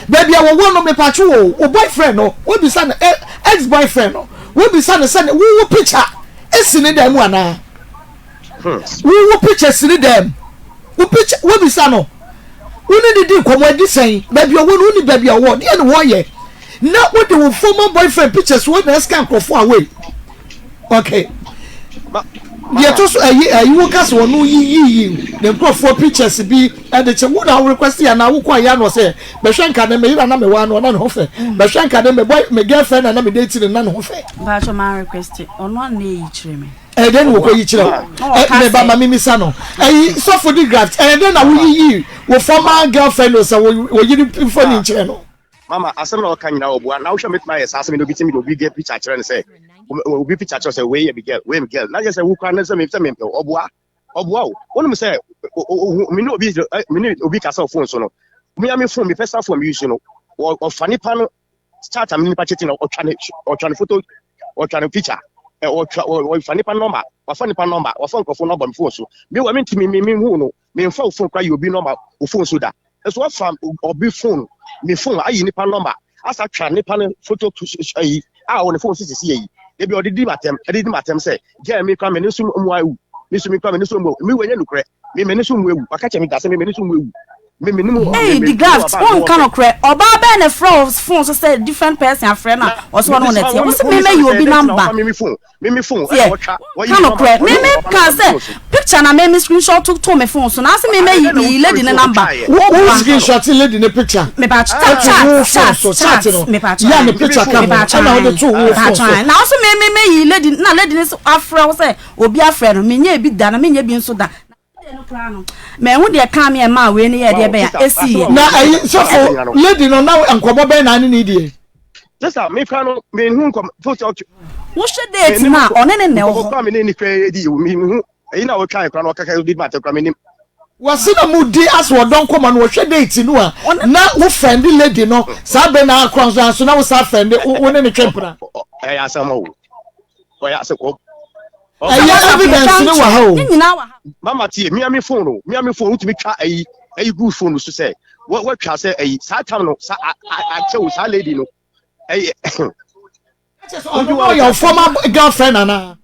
baby I wo no me pa chu o boyfriend no wo bi sa na ex boyfriend no wo bi sa na say wo picture esini dem ana wo pictures ni dem wo picture wo bi sa no woni di komodi sen baby wo no ni baby wo de no wo ye na wo de wo former boyfriend pictures wo na scan crofo away okay ye to so ayi wo kase wo no yi the crofo pictures bi e de che wo na request ya na wo kwa ya no say be hwenka na me ira na me wa no na no fe be hwenka na me boy me girlfriend na me date na no fe ba cho ma request ono na yi kire me then we go yi kire me ba ma mi sa no so for the graft then na wo yi wo former girlfriend o say wo yi phone in kire no mama asem na o kan nyina obu na wo hwe metma yes asem no bitimi do bi get picture kire ne say obi picture kire say we be girl na just say wo kan say me obu o wonu say me no obi ka say phone so no me am phone me personal phone use no o fani pan start am ni pa chatting o twane photo o twane picture o fani pan number o fani pan number o phone phone number me phone so me wa me ntimi me hu no me mfa phone kwa you obi number o phone so da so fam obi phone me phone ayi ni pan number asa twa ni pan photo ayi on the phone sisi yi e bi odidi matem say je me kwa me nsu mu awu me su me kwa me nsu mu me wenye nukre me nsu mu ewu aka che me da se me nsu mu ewu hey the graft on can okre oba be na phone so say different person afre na also one net here so me you obi number me phone can okre me can say picture na me screenshot to me phone so na say me you lady na number wo screenshot lady na picture me ba chat me ba ya me picture ka na wo to wo na also me you lady na lady na afre wo say obi afre no me nya bi da na me nya bi nso da me hu de ka me ma we ne ye de be ya esi na ayi so for lady no na enkobo be na ni die Just a me can me who come photo. What should they na on any no come in any crazy me who we try can work did matter coming. Was it a moody as what don't come and watch a date in one? Now, who friendly lady no Sabena Cross, so now was our friend one in the temper. I ask some more. I ask evidence. Mama T, me phone to be a good phone to say. What can I say? A Satan, I chose a lady. No, your former girlfriend, Anna.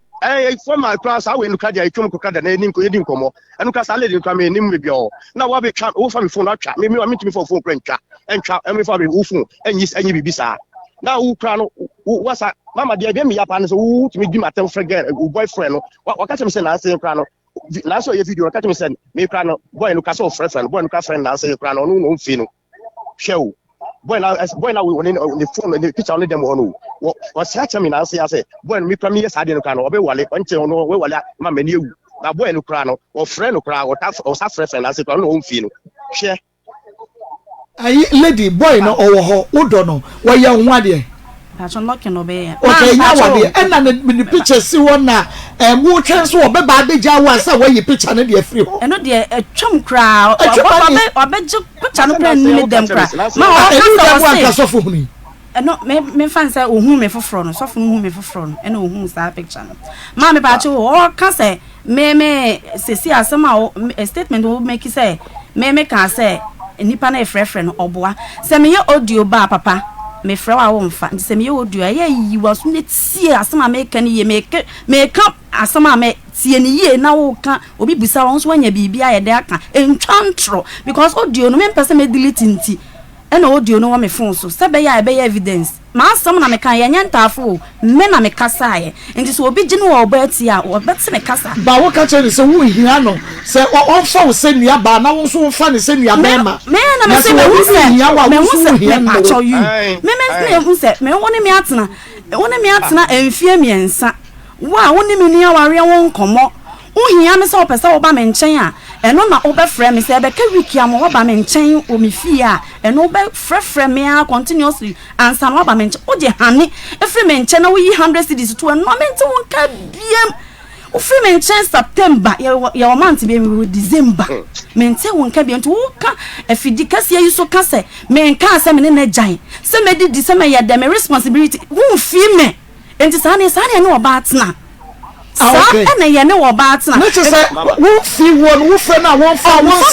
From my class, I went to Kadia, come to Kada, and didn't come on. And because I let him come in, with you. Now I be can't offer me phone, chat. Maybe I meet me for phone, chat, and chat, and if I be phone, and yes, and you be bizarre. Now, who crown, what's that? Mama, dear, give me up and so to me, give my boyfriend. What catch him saying? I say, crown. Last year, video, catch me saying, me crown, boy, look at so friend, boy, look at friend, I say, crown, no, fino. Show. When I went in the phone and the picture only them one was such a mean. I say, when me premiers had in a can or be wale, until no way, mamma knew that boy no crown or friend no crown or that friend, I say, no fino. Share. Lady, boy, no, or don't know why you're one. That's unlocking obey. Okay, now and then the picture see one now, and who transfer by the Jawas away your picture and your free. And not dear, a chum crowd, or bet you put on them crack. And not me fancy whom me for front, so from whom me for front, and whom's that picture. Mammy Pacho, or can say, me say somehow a statement will make you say, me can say, a nippane friend or boy, send me your audio bar, papa. Me fra wa won fa nsem ye odu aye yi was ne tie asema me kan ye make up asema me tie ne ye na wo ka obi busa won so anya bibia ye de aka entwantro because audio no me pese me delete nti e na audio no wa me phone so se be ya be evidence ma asem na me kan ye nyantafo me na me kasa ye nti so obi gine wo ba ti a wo bet me kasa ba wo ka chere se wo hia no se on fa wo se nua ba na wo so fa ne se nua ba ma me na me se me hu se me hu se me pacho you me hu se me woni me atena enfie miensa wa woni me ni aware won komo wo hia me se opese wo ba me nchen a eno na obe frɛ me sɛ be ka wiki am wo ba me nchen o me fie a eno obe frɛ me a continuously ansa no ba me nchen o je hane efre me nchen na wo yi 100 cedis to no me nti won ka biem o frɛ me nchen September ya month be me December me nti won ka biem to wo ka afidi kasia yi so ka sɛ me nka sɛ me ne na gyan sɛ me di sɛ me ya de me responsibility wo fie me enti sa ne no oba atena. Okay. And I know about now. Let's say, who feel one, who friend, I won't find one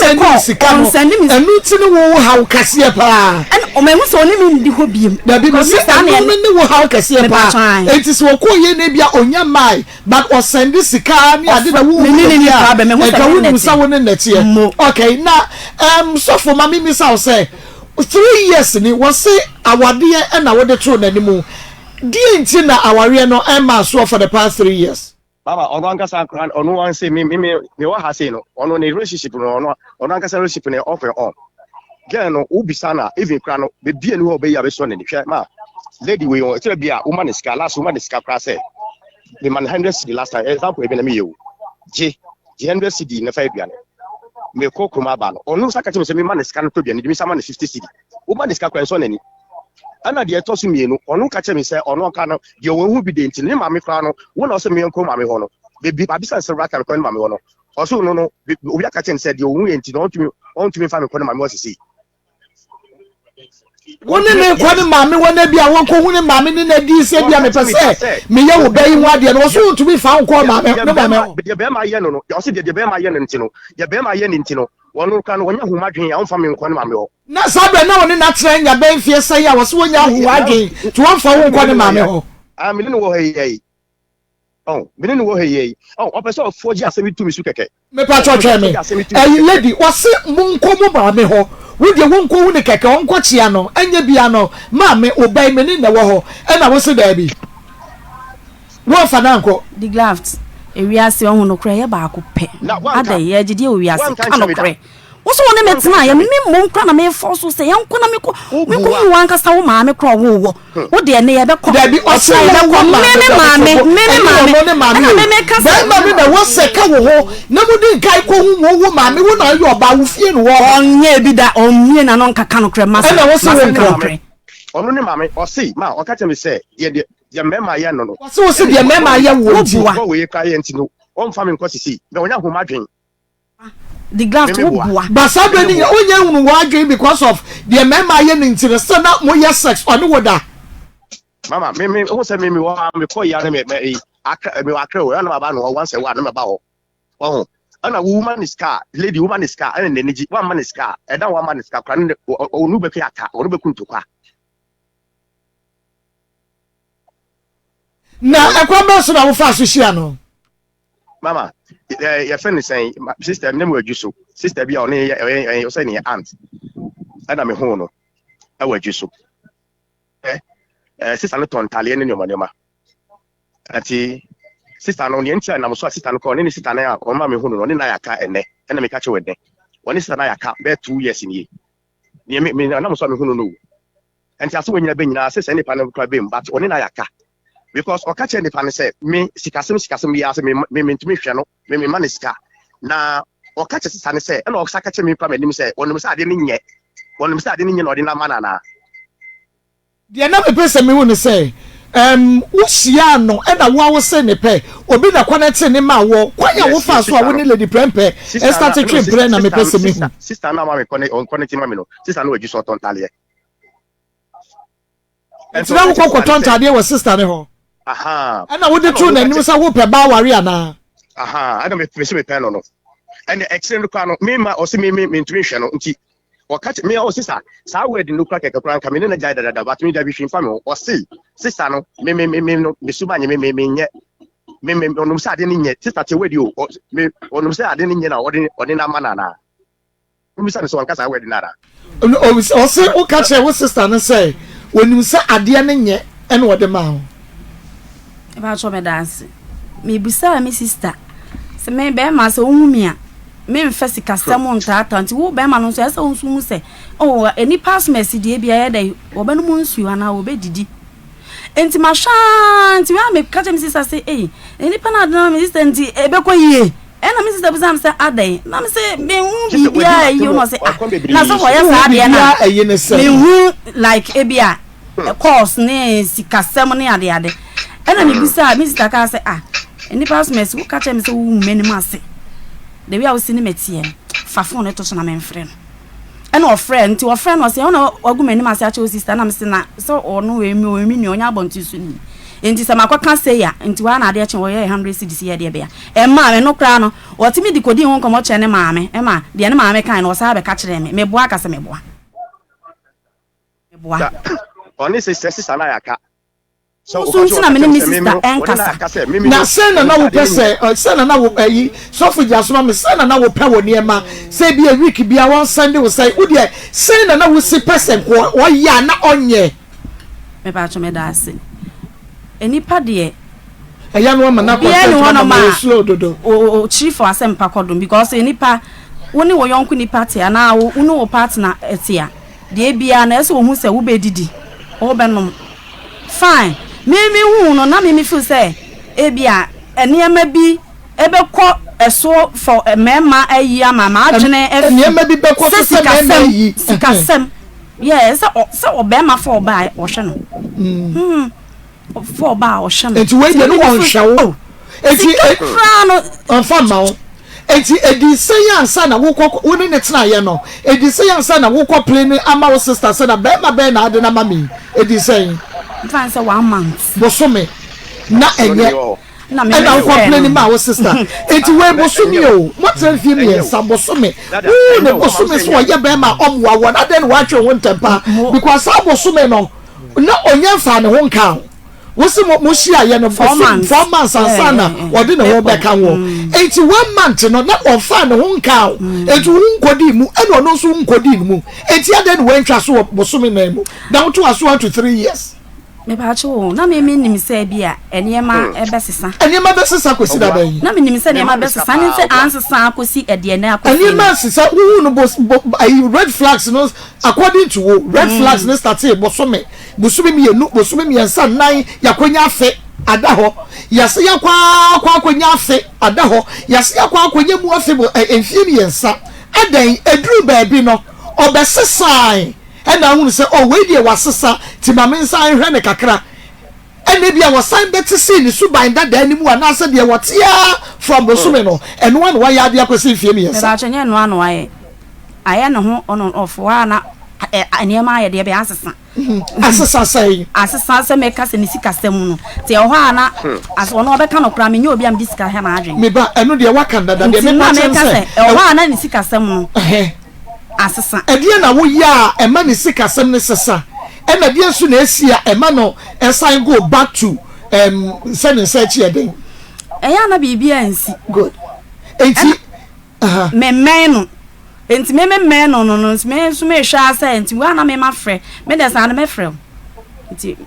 sending me a meeting how Cassiapa. And Omemus only mean the hobby. Because I know how Cassiapa. It is what call ye nebia on your mind, but was send this car. I did a woman in someone in that year. Okay, now, so for Mammy Miss, I'll say 3 years and it was say our dear and our the truth anymore. Dear Tina, our real no Emma saw for the past 3 years. Baba, on Nkansah, on one say me what has no on a relationship on Nkansah relationship in offer on. Girl no ubisana even crano be be no obey your son in the chair ma. Lady we want to be a woman is last woman is say. The man 100 cedi last time example even me you. J 100 cedi na 5 bian. Me ko kuma ba no. Onu saka me say me man is can to bian, me say man is 50 cedi. Woman is ka son ani. Ana de to so mienu onu ka che me say onu ka no de won hu bi de nti ne ma me kra no won na so me nko ma me ho no be ba bisa se raka ko ma me ho no oso no obi aka che me say de won enti no on to me fa me ko ma me ho sisi won ne ko ne ma me won bia won ko hu ne ma me ne na di se bia me pese me ye wo bai hu ade no oso to me fa ko ma me ne ma me de be ma ye no oso de be ma ye no nti no de be ma ye no nti no wonu ka no wonya hu ma dwen ya on fa me ko ne ma me ho na sabe na woni na tren ya ben fie sai ya wo so wonya hu adwen to won fa wo ko ne ma me ho me ne wo hey me ne wo hey opese of foji asemi tu mi su keke me pa cho twa me lady wo se mun ko mo ma me ho wo de won ko hu ne keke won ko chia no anya bia no ma me obai me ne na wo ho e na wo se da bi wo fa na nko the graft ewiase ohun no kra ye ba akopɛ ada ye gide ewiase kan kra What's one of them? I am no more me force to say, Uncle Amico, we go one cast out my micro. What dear neighbor could be also mammy, make us mammy, was second war. Nobody guy call mammy, when are you about Fian war? Ye be that on me and Uncle Canocre, Master. And I was ono ne mame o say ma o ka tell me say ye mema ye no so say the mema ye wo ti wo we ka ye ntino o mfa me nkosisi na onya homa dwen the graft wo bua basado ni onya hunu wa dwen because of the mema ye ntino so na mo ye sex ono woda mama me o say me wa me ko ya me akra o na baba no once wa na me ba ho oh ana woman is car lady woman is car and energy one man is car and that one man is car kan onu be aka onu be kuntokwa na Akoma so na wo fa so hia no mama your friend is saying sister name we juso sister bia oni you say ni aunt ana me ho no e we juso sister no tontale ni nyoma ati sister no ni ntia na mo so sister no ko ni sister na o ma me hu no ni na yaka ene na me ka che wede woni sister na yaka be 2 years ni me na mo so me hu no enti aso wonyina be nyina sister ni pa na kwa be but oni na yaka because o ka che ni pa ne say me sikasem ya say me ntumi hwe no me man sika na o ka che sister ne say na o saka che me pa me nim say onum say ade ni nye na odi na mana na de na me pese me hu ne say wosia no e da wo se ne pe obi na connect ne ma wo kwanya wo fa so a wo ne lady prempe e start to train na me pese me hu sister na ma me connect ma me no sister na we so tontale and so wo ko tontale wo sister ne ho aha and na wo de true na nim say wo pe ba ware ana aha I don't me pen no and the excellent no me ma o se me ntumi hwe no nti o catch me o sister sa we de no crack ekran ka me na jai dada but me da bi hwe fa me o see sister no me no me suba nye me nye me onum sa ade ni nye sister te we di o me onum sa ade ni nye na odi na mana na onum sa so anka sa we di na o say o catch your sister no say onum sa ade ni nye e na odi ma ho e ba cho me dance me bisa me sister se me be ma so hu a me mfesi kasem ntata nti wo be ma no so esa onsu mu se oh any pass message de bia ya dai oba no mu nsu ana oba didi enti ma sha nti wa me kaje me sister say any pana na me sister nti ebe ko yie na me sister bisa me say adai na me say me hu bia you know say na so wo ya sa ade na me hu like ebia course ne sikasem ne ade na me bisa me sister ka say any pass message wo kaje me say wo mu mani ma say the way I was seeing metie fa phone to so na me friend and our friend to our friend was say ona ogumani ma say acho sister na me say na so ono we mi ni onya bontu su ni enti se makwaka say ya enti wa na ade ache wo ye 100 cedis ye de bia e ma me no kra no otimi di kodi ho komo che ne maame e ma de ne maame kan no sa be ka kire me boa ka se me boa oni sister na yaka so na me ni sister enkasa na send na wo pese send na wo ayi so for jasoma me send na wo pe wo niema say bi a week bia won send wo say wo de send na wo si person ko wo ya na onye me pa cho me da ase eni pa de eya no ma na ko ma slow dodo o chief asem pa kodum because eni pa woni wo yonku ni party ana wo unu wo partner etia de bia na ese wo hu se wo be didi wo be nom fine me hu no na me feel say ebia eniema bi ebe ko eso for mema ayi ama ma adwene eniema bi be ko so mema yi sikasem yes so obema for buy o hwe no for buy o hwe no enti we de no won hwe enti ekra no onfa ma o enti edi say ansa na wo kọ woni ne tena ye no edi say ansa na wo kọ play ni ama wo sister say na be na ade na mami edi say fan say 1 month bosome na enye na me na complain ni ma wo sister enti we bosome o what tell fi me sam bosome ne bosome so ye be ma omwa wo na den wa twe won tempa because sam bosome no na onye fa ne ho nka wosi mo shia ye no 4 months ansana odi ne ho be kan wo enti 1 month no na on fa ne ho nka enti hu nkodi mu eno no so nkodi mu enti ade ne we ntwa so bosome na mu na wo to aso 1 to 3 years me ba cho na me nim say bia enema ebesesa enema besesa kosi da ban na me nim say enema besesa ni say ansesa kosi ede na akosi enema sesa wu no red flags no according to red flags no start bosome mi enu bosome mi ensa nan yakonya afe adaho yase yakwa akonya afe adaho yase yakwa akonya mu afe enfie mi ensa adan eduru baabi no obesesa and I want to say oh we dey wasesa ti ma me nsan hwe ne kakra ene bia wasan better see ni suban that da animu ana say dey what ya from bosume no and one why ya dey akwese fie me yes ba chenye no anu aye ne ho on off wa na aniema aye dey be asesa asesa say me ka se ni sika sem no te ho ana aso no obeka no kra me nye obi am di sika ha na adwen me ba eno dey waka ndada dey me pa chense ho ana ni sika sem no asesa edie na wo ya e ma ni sika sem ne sesa e na die su na esia e ma no e sign go back to send search here den eya na bibia nsi good enti me no enti me no me so me hwa asa enti wa na me ma frɛ me de sa na me frɛ enti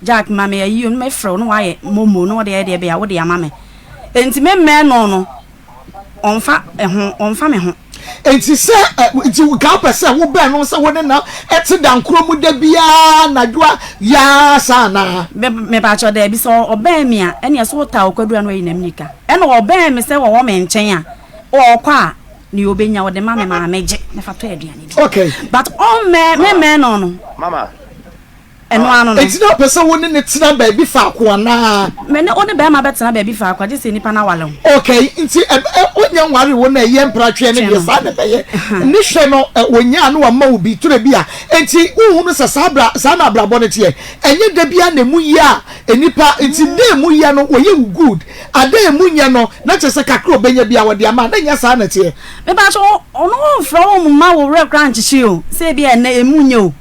Jack ma me ayi me frɛ no wa ye momo no de be ya wo de ama me enti me no onfa me ho enti se enti ka pese wo be no se wo ne na eti dan kro mu da bia na dwa ya sana me ba cho da bi so oba mi a ene so ta okwadua no yi na mnika ene oba mi se wo me nchen a o kwa ni obenya wo de ma me meje na fa to aduane bi okay but on me no mama eno anu no enti na pese wo ne tena ba bi fa ko na me ne oni ba ma betena ba bi fa ko je se nipa na wale okay nti onya nware wo na ye mpratwe ne ye sa ne be ye ni hwe no onya no wa ma obi tura bi a enti uhunu se sabra sa na abra bonete ye enye da bia na mu yi a enipa enti de mu yi no wo ye good ada mu nya no na chese kakra obenya bia wo de ama na nya sa na te me ba so ono from ma wo re kra nchichi o se bia na emu nya o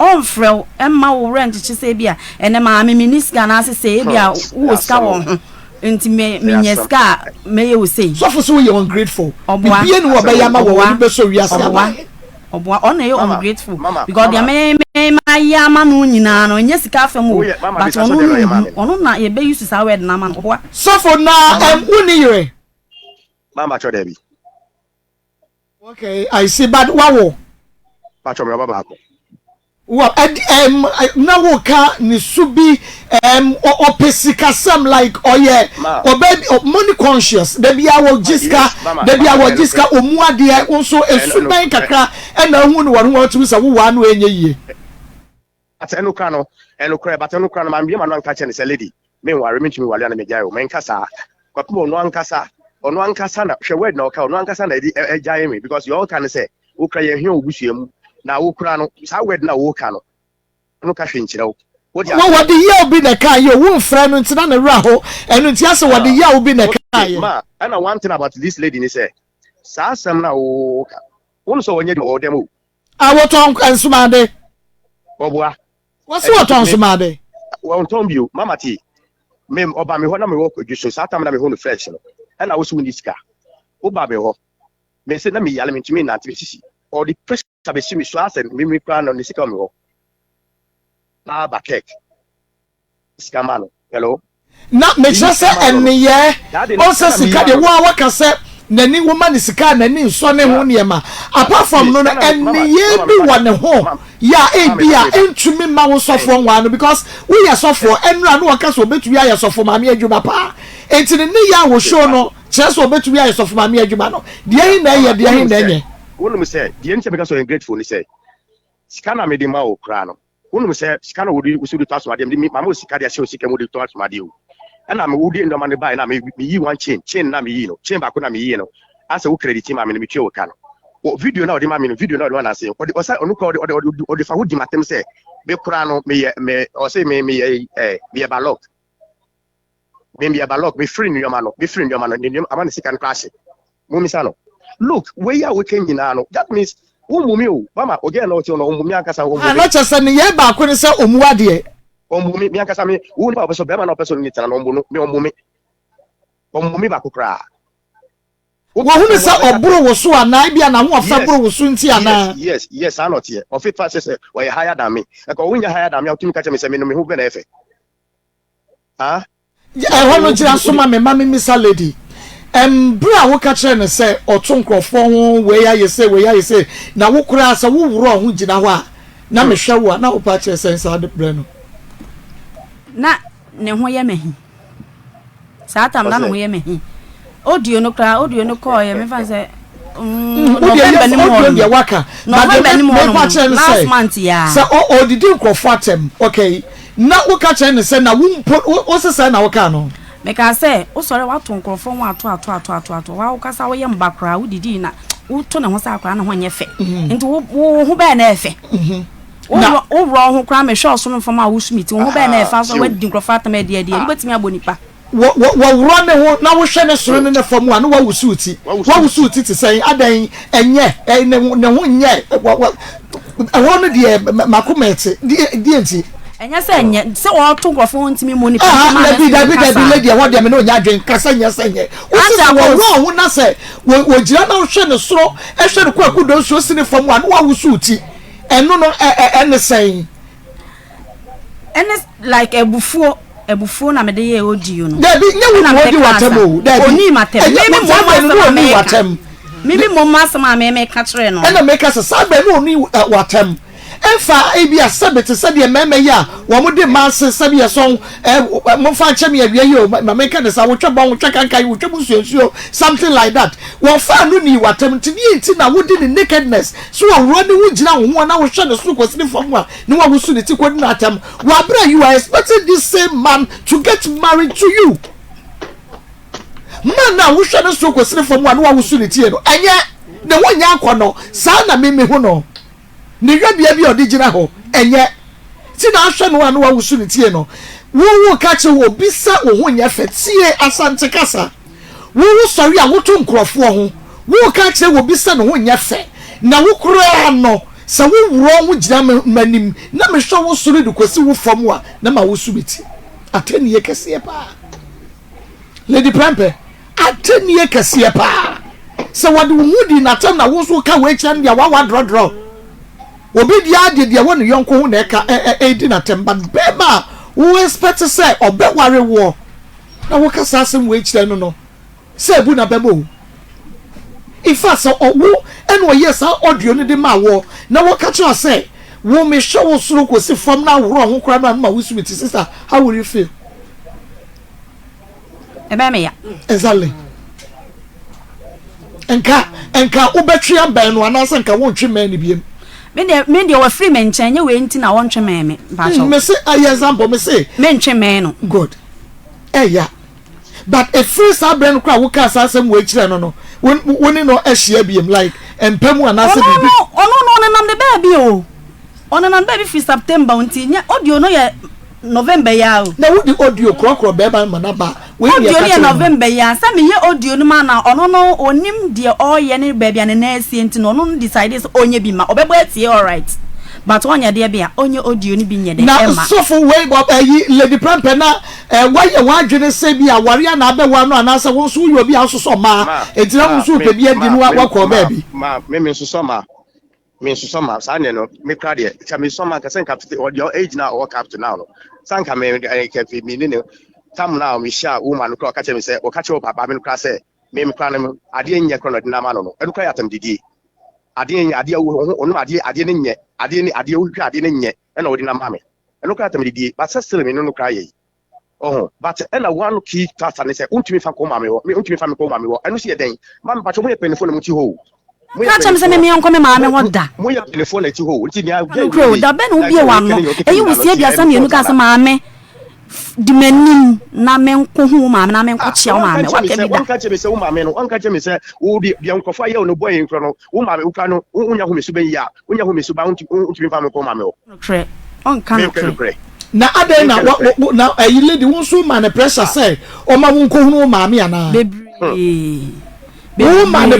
on frel emma wo rent chi se bia ene ma me miniska na se bia wo ska wo enti me nyeska me ye wo sei so for so you ungrateful bia ni wo be ya ma wo ni be so wiase oboa on ye ungrateful because dia me ma ya ma no nyina no nye sika afem wo but ono na ye be use sa word na ma no boa so for na uni yere mama cho debi okay I see but wawo pa cho me baba ko well na wo ka ni subi opesika sam like oye obaby money conscious de bia wo jiska omuade nso esuban kakra na hu no wo to say wo wa no enye yie atenu kra no batenu kra no ma mbia ma no anka che ne se lady me ware me ntumi wale na me jai o me nkasa kwapo no ankasa na hwe word na o ka no ankasa na di jai me because you all can say wo kra ye hwe obusuamu na wo kura no sa word na wo ka no ka hwe nkyerɛ wo what the year be the car you won friend ntina na ra ho enu ntia se what the year be the car ma and one thing about this lady ni say sa asem na wo ka won so wonye de o dem o awoton ansumade oboa what's what ansumade won ton bio mama ti me oba me ho na me wo kwadwo so sa tam na me ho no fresh no and wo so ni sika oba me ho me se na me yale me ntimi na ntimi sisi or the pressure be see me so as me plan on the sika me ho na ba kek skamano hello na me just say eniye o se sika de wo waka se nani woman ni sika nani nso ne ho niema apart from no eniye bi wone ho ya bia entumi ma wo sofo nwa no because we ya sofo enra no waka so betu ya sofo ma me adwuma pa enti ne ya wo show no cheso betu ya sofo ma me adwuma no de hin na ye de hin na nye wonu say the nche because so ungrateful ni say sika na me di ma o kra no wonu say sika na wodi usu to aso ade me mama sika dia she sika mo di to aso ade o na me wodi ndo ma ne bai na me yi one chain na me yi no chain ba ko na me yi no asa wo credit ma me me twe wo ka no o video na odi ma me no video na odi na say odi osa onu ko odi fa wodi matem say be kra no me o say me balok me balok me free no ma no ni amana sika no crash mo mi sa no look we are working in ano that means umumi o mama oge na oti no umumi akasa umumi na chese ne ye ba ko ne se omuade umumi mi akasa me wo ni ba so be ma na person ni tana no umbu no me umumi ba ko kra wo hu ne se oburo wo so ana bia na ho ofa buro wo so nti ana yes anot here of it fast say we higher than me like o wunya higher than me otimi ka che me se me no me hu be na efe ah ho no jira so ma me misa lady bra wo ka kire ne se oto nkrofo ho we ya yese na wo kura asa wo wuro ho gina ho a na me hwe wo na wo pa kire se nsa de bre no na ne ho ye mehi sa tam na no ho ye mehi audio no kra audio no call ye me fa se November ni mo dia waka November ni mo last month ya so o did you Confrontation okay na wo ka chen ne say na wo se na wo ka no me ka say o sori wa to nkrofo wa ato wa wo kasa wo ye mbakra wo didi na wo to na ho sa akra na ho nye fe nti wo ho ba na efe o ro ho kra me hwe oso no fama wo smith wo ho ba na efe so wa didi nkrofo atama de ni betimi abonipa wo run ho na wo hwe ne soro ne fam a no wa wusuti ti say adan enye ne ho nye wo no de makomete di enti enya se wo to nkrofo ntimi mo ni David lady what dem no nya adwen kasa nya senye wo wrong ho na se wo gira na hwe ne soro hwe ne kwakudo so sine fam a no wa wusuti eno no ene sen ene like ebufuo na mede ye audio no David nye wo odi watemo David oni matem mimi mo masama me ka kire no ena make us sabe no oni watem enfa ebia sabete sabe meme ya wo mo de masse sabe so mo fa cheme awia yo ma make ne sa wo twebon wo twakankan wo twebu suensuo something like that wo fa no ni watem ti na wo di the nakedness so wo run wo gina wo na wo hwe ne so kwasini fam a ne wo wusu ne ti kwodi na atem wo abra you are expecting this same man to get married to you man na wo hwe ne so kwasini fam a ne wo wusu ne tie no enye ne wo nya akono sa na meme ho no ni hwabia bi odigina ho enye ti na ahwe no anu wa wusu ne tie no wo ka che wo bisa wo ho nya fetie asante kasa wo sori a wo to nkrofo ho wo ka che wo bisa no ho nya fe na wo kura no sa wo wuro wo gina manim na me hwe wo sori de kwesi wo fam a na ma wo su biti atenie kase pa Lady Prempe atenie kase pa se wo de wo di na tam na wo so ka we chan dia wa draw obi dia de won yonko ho na eka di na temba bema wo expect say obeware wo na wo kasa asem we kire no say bu na bema ifa so owo eno yes audio no de ma wo na wo ka kire say wo me show wo suru ko si fam na woro ho kra na ma wo su biti sister how will you feel ebe me ya exactly enka ubetwe aban no anasa nka wo ntwe man ni biem me de wa free men chenye we nti na won twe me ba so me say aye example me say me ntwe me no good yeah but a free sabren kwa wo ka asasem we kire no woni no ahia biem like empemu anasa bibi ono nam de baby o ono nam baby fi September unti nya audio no ye November ya o na wo di audio krokro beba manaba we audio no November ya sa me ye audio no ma na ono no onim de oye ne baby ane na esi enti no ono decide so onye bi ma obebo etie all right but onye de bia onye audio ni bi nye de na so for way but Lady Prempe na why you want dwene say bia ware na abewa no anasa wo so yo bia so so ma etira wo so pe bia di no wakọ baby ma me so so ma sa ne no me kra de cha me so ma ka sen captain or your age now or captain now no sanka me kefi me ne tam now me sha woman ko ka che me say o ka che o papa me kra say me kra ne ade nye kro no de na ma no edu kra yatam didi ade wo onu ade ne nye ade wo hwa ade ne nye e na odi na ma me enu kra yatam didi but still me no kra ye but ena one key tata ne say untimi fa ko ma me wo me untimi fa me ko ma me wo enu se den ma me pa cho mo ye penifo mu ti ho ka cham se me yonko me ma me woda mo ye telephone ti ho nti ni a bro da be no bie wa no eyi wo sie bia sam yenu ka se ma me di manim na me nko hu ma me na me nko chia ma me wa ke bi da ka che me se wo ma me no ka che me se wo bi nko fa ye no boy nkro no wo ma me ukra no unya hu me su ben ya unya hu me su ba untimi fa me ko ma me wo kre on kan kre na ade na ayi lady won so man pressure say o ma won ko hu ma me ana wo man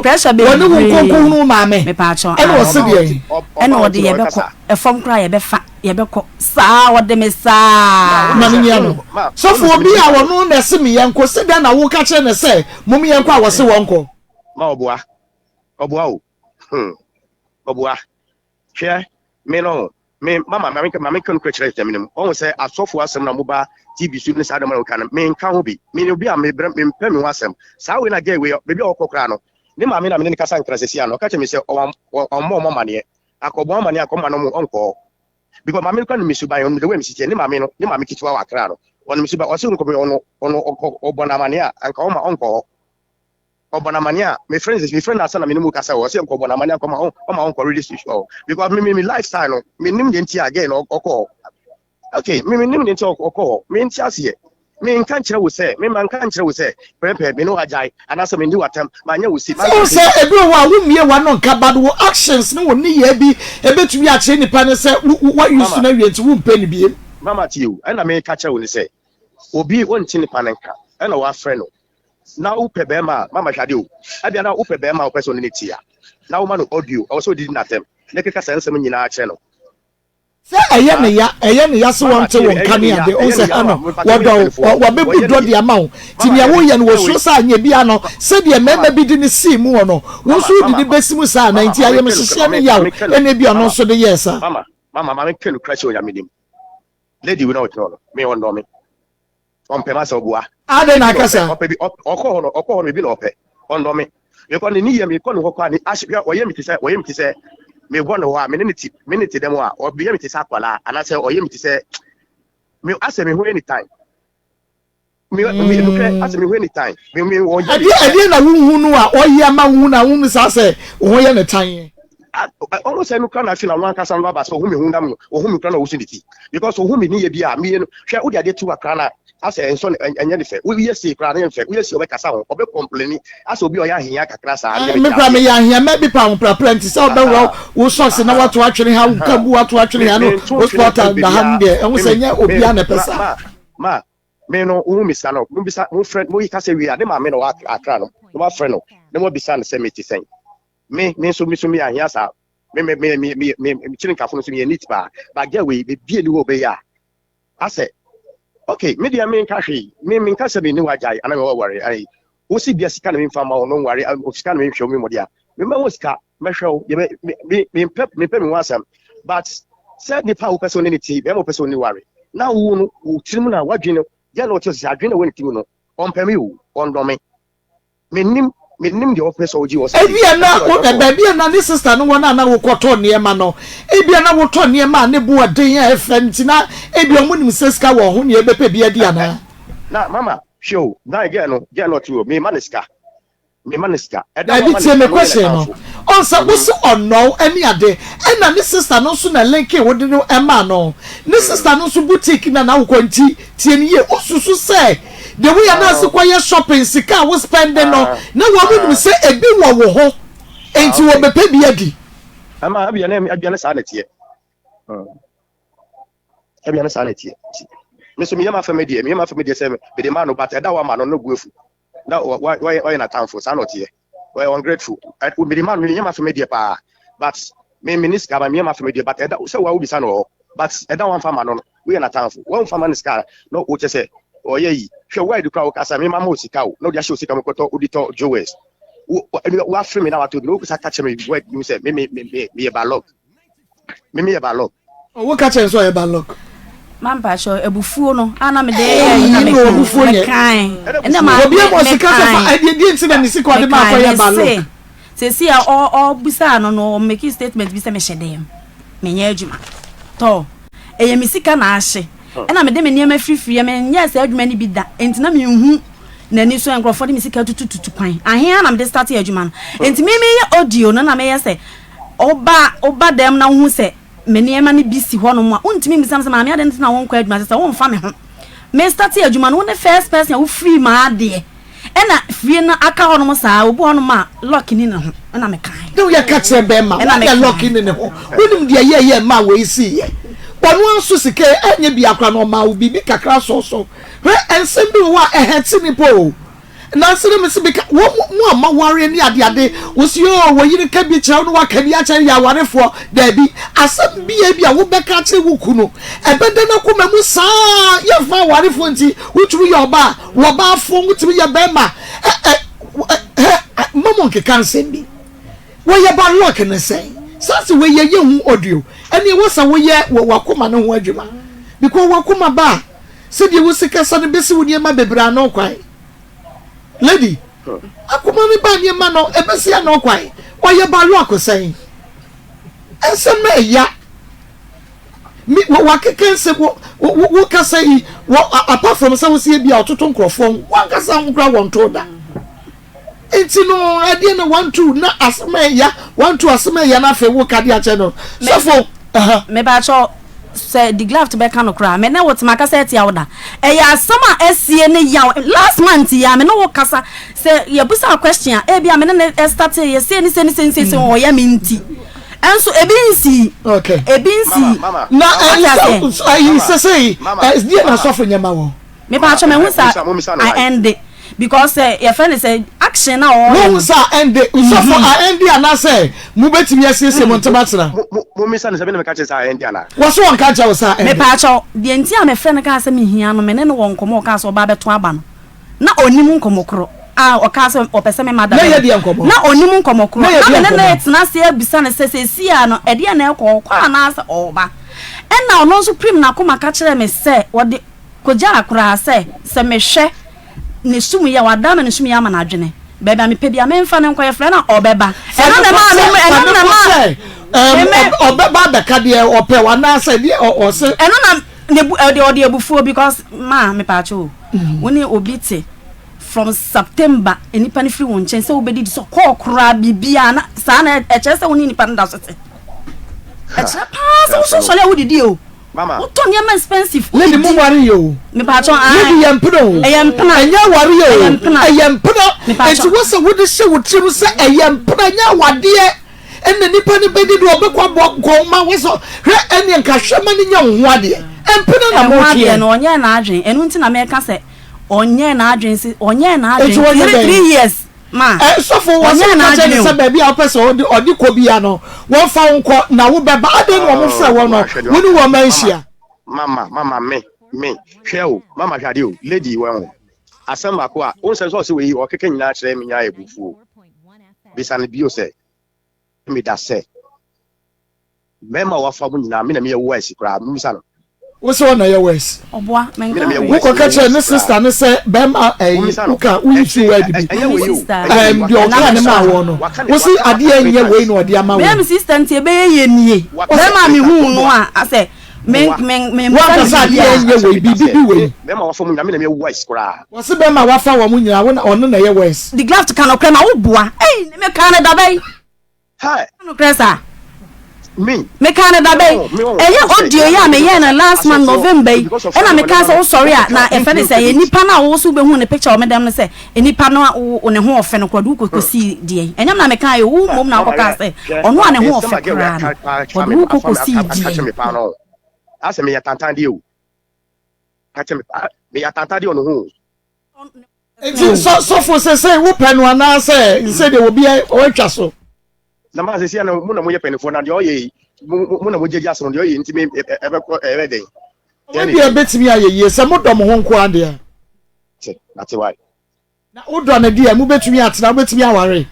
pressure be woni won ko hu ma me pa cho e no se de e no de ye be ko e fom kra ye be fa ye be ko sa wo de me sa ma me no so for obi a wono na se me yen ko se da na wo ka che ne say mum yen ko a wo se won ko ma oboa o oboa hwe me no me mama me kan ko chere teminum on say asofo asem na moba TV su ne sa adam kan me nka ho bi me obi a me pem ho asem sa we na gay we bebi okokra no ne ma me na me ne kasa nkra sesi ano ka che me say o mo mane akọbọ mane akọma no onko because ma me kan me su ban on the way me sitie ne ma me kitwa wa akra no on me su ba o se nko be ono obona mane a anka o ma onko Obonamania, my friend Asana Minimu Kasa was saying Obonamania come on really show because me lifestyle, me nim again or call. Okay, me nim or call, me in Chassis. Me in country will say, me man country will say, prepare me no ajay, and as I mean do attempt, my new will see. So say everyone who me one on kabadu actions no need be a bit to be a chain panel say what you to know you to penny be. Mama to you, and I may catch her will say, Obi one chin panenka, and our friend. Now upe bema, Mama Shadu, I be now upe bema person in it here. Now man audio also didn't attempt. Nekeka sense in our channel. Say ayene so want to won kan ya de o say ano wo be budo de amount ti ne wo ye no wo so sa anya bia no se de mema bi di ne si mu no wo so di ne besimu sa na nti ayem hihye ne yawo ene bia no so de yes mama me kenu crash o ya medim lady we know no me on do me on pe ma so bua ade na kasa okọ me bi na ope on do me me ko ni ye me ko no kwa ni ashia o ye mi ti se me go no wa me minute dem wa o bi me ti sa kwala ana se o ye me ti se me ase me ho anytime me ase me ho anytime me o ade na wu nu a o ye ma wu na wu sa se o ye ne tan almost no kan afina wan kasa no ba so hu me hu ndam o hu me kra na wo sin diti because o hu me ni ye bi a me no hwe o de ade tu akra na ase enso enye de fe we yes kra na enfe we yes o be kasa ho o be complain ase obi o ya hia kakra sa me kra me ya hia me bi pa pra plenty so be wo socks na wato atwere ha ka bu wato atwere ha no wo sport da ham de enwo se nya obi a na pesa ma me no hu mi sa no mo bisa mo friend mo yi kasa wi ade ma me no akra no my friend no ne mo bisa na se me ti sen me so me ahia sa me chirin kafo no so me neat ba get we be bie ni wo be ya ase okay me dia me nka hwe me nka se me ni wajai ana me wo worry ai wo si bia sika na me fama no worry o sika na me hwe me mo dia me ma wo sika me hwe me pep me wasam but said ni pa wo person ni ti be mo person ni worry na wo no wo tirim na wadwene ya no to se adwene woni timu no on pemi wo on do me nim the office oji was ebia na ni sister no wona na wo kwoto niema no ebia na wo to niema ne bo aden ya efenti na ebia mo nim seska wo ho ne ebepe bia dia na mama show na again no to me maniska e bi tie me question no on sa busu on no any ade e na ni sister no so na link wo de no ema no ni sister no so boutique na wo kwanti tie ni ye osusu say the way na se kwaye shopping sika wo spending no na wo mu se ebi wo ho enti wo bepe bia di ama abia na sa na tie abia na sa na tie me so me yama family se me de ma no but e da wa ma no guefu na why na thankful sa not here why ungrateful we be man me yama family pa but me minister ba me yama family but e da say wa wo bi sa no but e da wan fama no we na thankful one fama minister no wo che say oye yi hwe why do kwa kasa me mama osika wo no dia show sika me koto auditor jewels wo afre me na wato no kusa catch me word you say me e ba lock me e ba lock wo catch en so e ba lock Mampa show Obofour no ana me dey na me Obofour ye kan ena ma obi mo sika fa di nti na ni sika de ma fa ye ba lock se si o bisa no make statement bisa me hyedem me nya adwuma to eye me sika na ahye ena me de me niam afrifiri me nya se adwuma ni bi da enti na me hu na ni so enkrofo de me sika tututu kwan ahia na me de start adwuma no enti me ye audio no na me ye se oba dem na hu se me niam ni bi si ho no mo untimi misam se ma me ade na won kwa adwuma se won fa me ho me start adwuma no the first person who free ma ade ena free na aka ho no mo sa obu ho no ma lock ni na ho ena me kan do ya catch be ma na lock ni ne ho wonim de ye ma we si ye bonu anso sike anya bi akra no ma obi bi kakra so he ensem bi wa eheti ni po na sire me se bi wo ma ware ni ade wo si o wo yiri ka bi kire no wa ka bi a kire ya warefo da bi asem bi e bi a wo be ka kire wo kunu ebede na ko mamu sa ye fa warefo nti wo turu ye oba wo ba fo wo turu ye be ma mama ke kan sembi wo ye ba lock ne say sase we ye hu audio ene wo sa wo ye wakoma no ho adwuma because wakoma ba se die wo sika sa ne besi wo nie ma bebra no kwan lady akoma mi ba nie ma no ebesi no kwan wo ye ba lock say ese me ya mi wo kekense wo ka say apart from say wo se bia ototo nkrofo wo ka sa nkra won to da Enti no ade na 1-2 na aseme ya 1-2 aseme ya na fe wo kade a che no so for me ba cho say the glove to be kan okra me na what maka say tia woda e ya asema esie ne ya last month ya me no wo kasa say ye busa question e bia me na start ye say ni say o ya minti enso ebinsi okay ebinsi na I say dia na so for nyama wo me ba cho me hu sa I end it because your friend say action na all no sa end it so for I end it na say mu betimi asese mo ntabatena mo misa ne se be na me ka che sa end ana wo so won ka cha wo sa end me pa cho de nti a me friend ka say me hia no me ne won komo ka so ba beto aba no na onim nkomo kro o ka say o pese me madam na onim nkomo kro na me na etina se abisa ne se si a no e de na ekọ kwa na say o ba e na ono so prim na Akoma ka kire me say wo de koja akra say se me hwe ne sumu ya wadama ne sumu ya ma na adwene beba me pebia me mfa ne nkoye frɛ na obeba eno na ma obeba da ka de ope wana say de o se eno na ne odi ebufuo because ma me pa cho woni obite from September enipa ne free won chen say obedi so call kra bibia na sa na eche say woni nipa nda so te eche pa so le wodi o mama what on your expensive lady mo wari yo me pa cho lady yempno anya wari yo yempno enti wo se wodi se wotrim se yempno anya wade enne nipa ne bedi do obekwa goma wo so hwe enne nka hwema ne nya ho ade empno na mo hwe no onye na adwen enu nti na me ka se onye na adwen se onye na adwen 3 years ma so for wo se na adwen se ba bia opese odi ko bia no wo fa nko na wo beba ade no mo frɛ wo no woni wo manhia mama me hwe o mama hwade o lady wo asem bako a won se so we o keke nyina kire me nya ebufuo bisane bio se me da se mema wa fa mu nyina me na me ye wo asikura mu bisa no wo se wona ye wes oboa menga wo ko ka kire ne sister ne se bema uka uyitu wadi bi di o ka ne ma wo no wo se ade anye we no ode ama wo me sister ntie be ye nie bema me hu no a ase me wa sa ade anye we bi we bema wa fa mu nyina me na me wo asikura wo se bema wa fa wo mu nyina wo ono na ye wes the glove to kan okra ma wo boa me kan da bai hi no kresa me Canada bay audio ya me ye na last month November e na me ka say sorry na e fe say nipa na wo so be hu ne picture o me dem no say nipa no o ne ho ofe no kwadu kokosi die enyam na me ka ye wo mom na akoka say ono a ne ho ofe kra no kwadu kokosi die ase me ya tantan die o ka che me ya tantan die ono ho so for say wo panu ana say de obi o twa so na ma se sia na mu na mo ye penifo na de o ye mu na mo jeje aso de o ye ntimi ebekọ den we be betimi ayeye se mo dom ho nko ade a that's why na udo na dia mu betimi atena betimi aware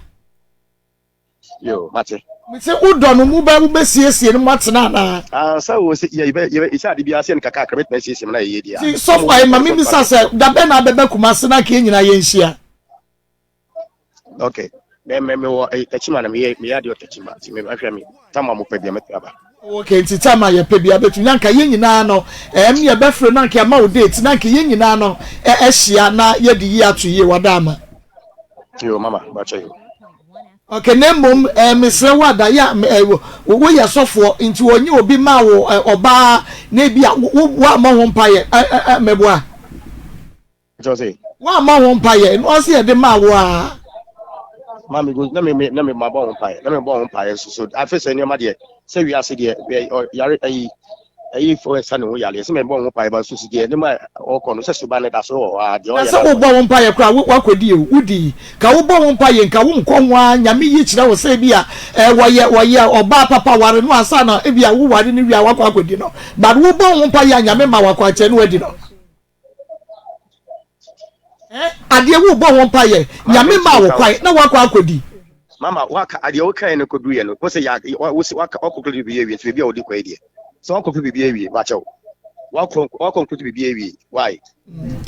yo mate mi se udo no mu be siesie no matena na sa wo se ye isa de bia se nkaka akrobeto na siesie na ye dia si so why mami mi sa se da be na bebe kumase na ke nyina ye nhia okay me wo tachima na me ya de tachima ti me ahwa me tama mo pebia metaba okay ti tama ye pebia betu nyanka ye nyina no ye be fro nanka ma o date nanka ye nyina no ehia na ye di yi atu ye wadama yo mama ba cha yo okay na mom mesre wada ya wo ye sofo nti onye obi ma wo oba na bia wa ma ho mpaye meboa jose wa ma ho mpaye no se ye de ma wo a mami go na me ma ba on pae so afese ni ma de se wi ase de yare ayi for sane wo yale se me ba on pae ba so si de ni ma o ko no se so ba ne da so o a de o ya se wo ba on pae kra wa kwadi o wudi ka wo ba on pae nka wo nko nwa nyame yi kira wo se bia wo ye oba papa ware no asa na e bia wo ware ni wi a wa kwadi no but wo ba on pae nyame ma wa kwa che no wadi no ade wo bo won paye nyame ma wo kwai na wakwa akodi mama waka ade wo kai ne kodu ye no ko se ya wo se waka okokuru bi ye wi bia odi kwai die so okokuru bi ye wi ba chew wakon bi ye wi why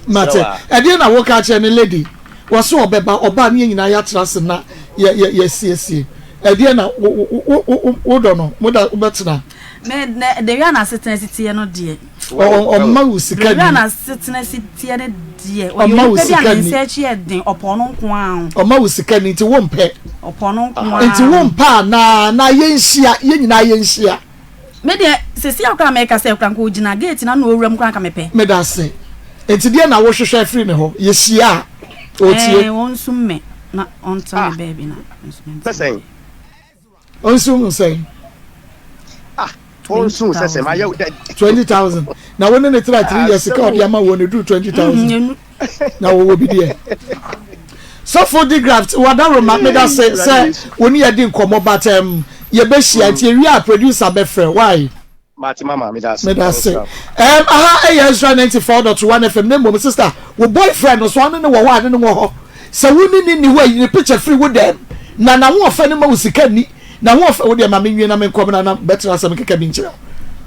mate ade na wo ka che ne lady wo so obeba oba ne nyina ya trase na ye siesie ade na wo do no mo da betena me de wi na setena sitie no de o ma wo sika de wi na setena sitie ne die o yo pe bia research e den opono nko an o ma wo sika ni nti wo mpe opono nko an nti wo mpa na yenhia yenyina yenhia me de se si akra me ka se akra nko gina gate na no owuram kra ka mepe me da se nti de na wo hwehwe free ne ho yehia o tie won summe na on time baby na Sesen. on say On soon sesen ma ye 20,000 na won ne 3 years ka o de ama won do 20,000 na wo bi de so for the graft wada roma me da say woni ye di nkomo batem ye be hia nti wi a producer be frɛ why Mati mama me da say aha Ezra 94.1 FM name mo sister wo boyfriend no so anu ne wo wa anu ne wo ho se woni ni wo yi picture free wo dem na wo ofa ne ma wo sika ni na wo ofa wo de ma me nwie na me nkom na better asem keka bi nkyerɛ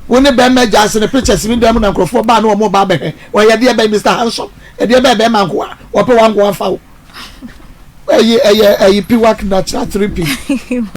woni be ma jase ne pictures mi dem na nkrofo ba na wo mo ba be wo ye de be Mr. Handsome e de be ma nko a wo pe wa nko afa wo ayi piwak na 3p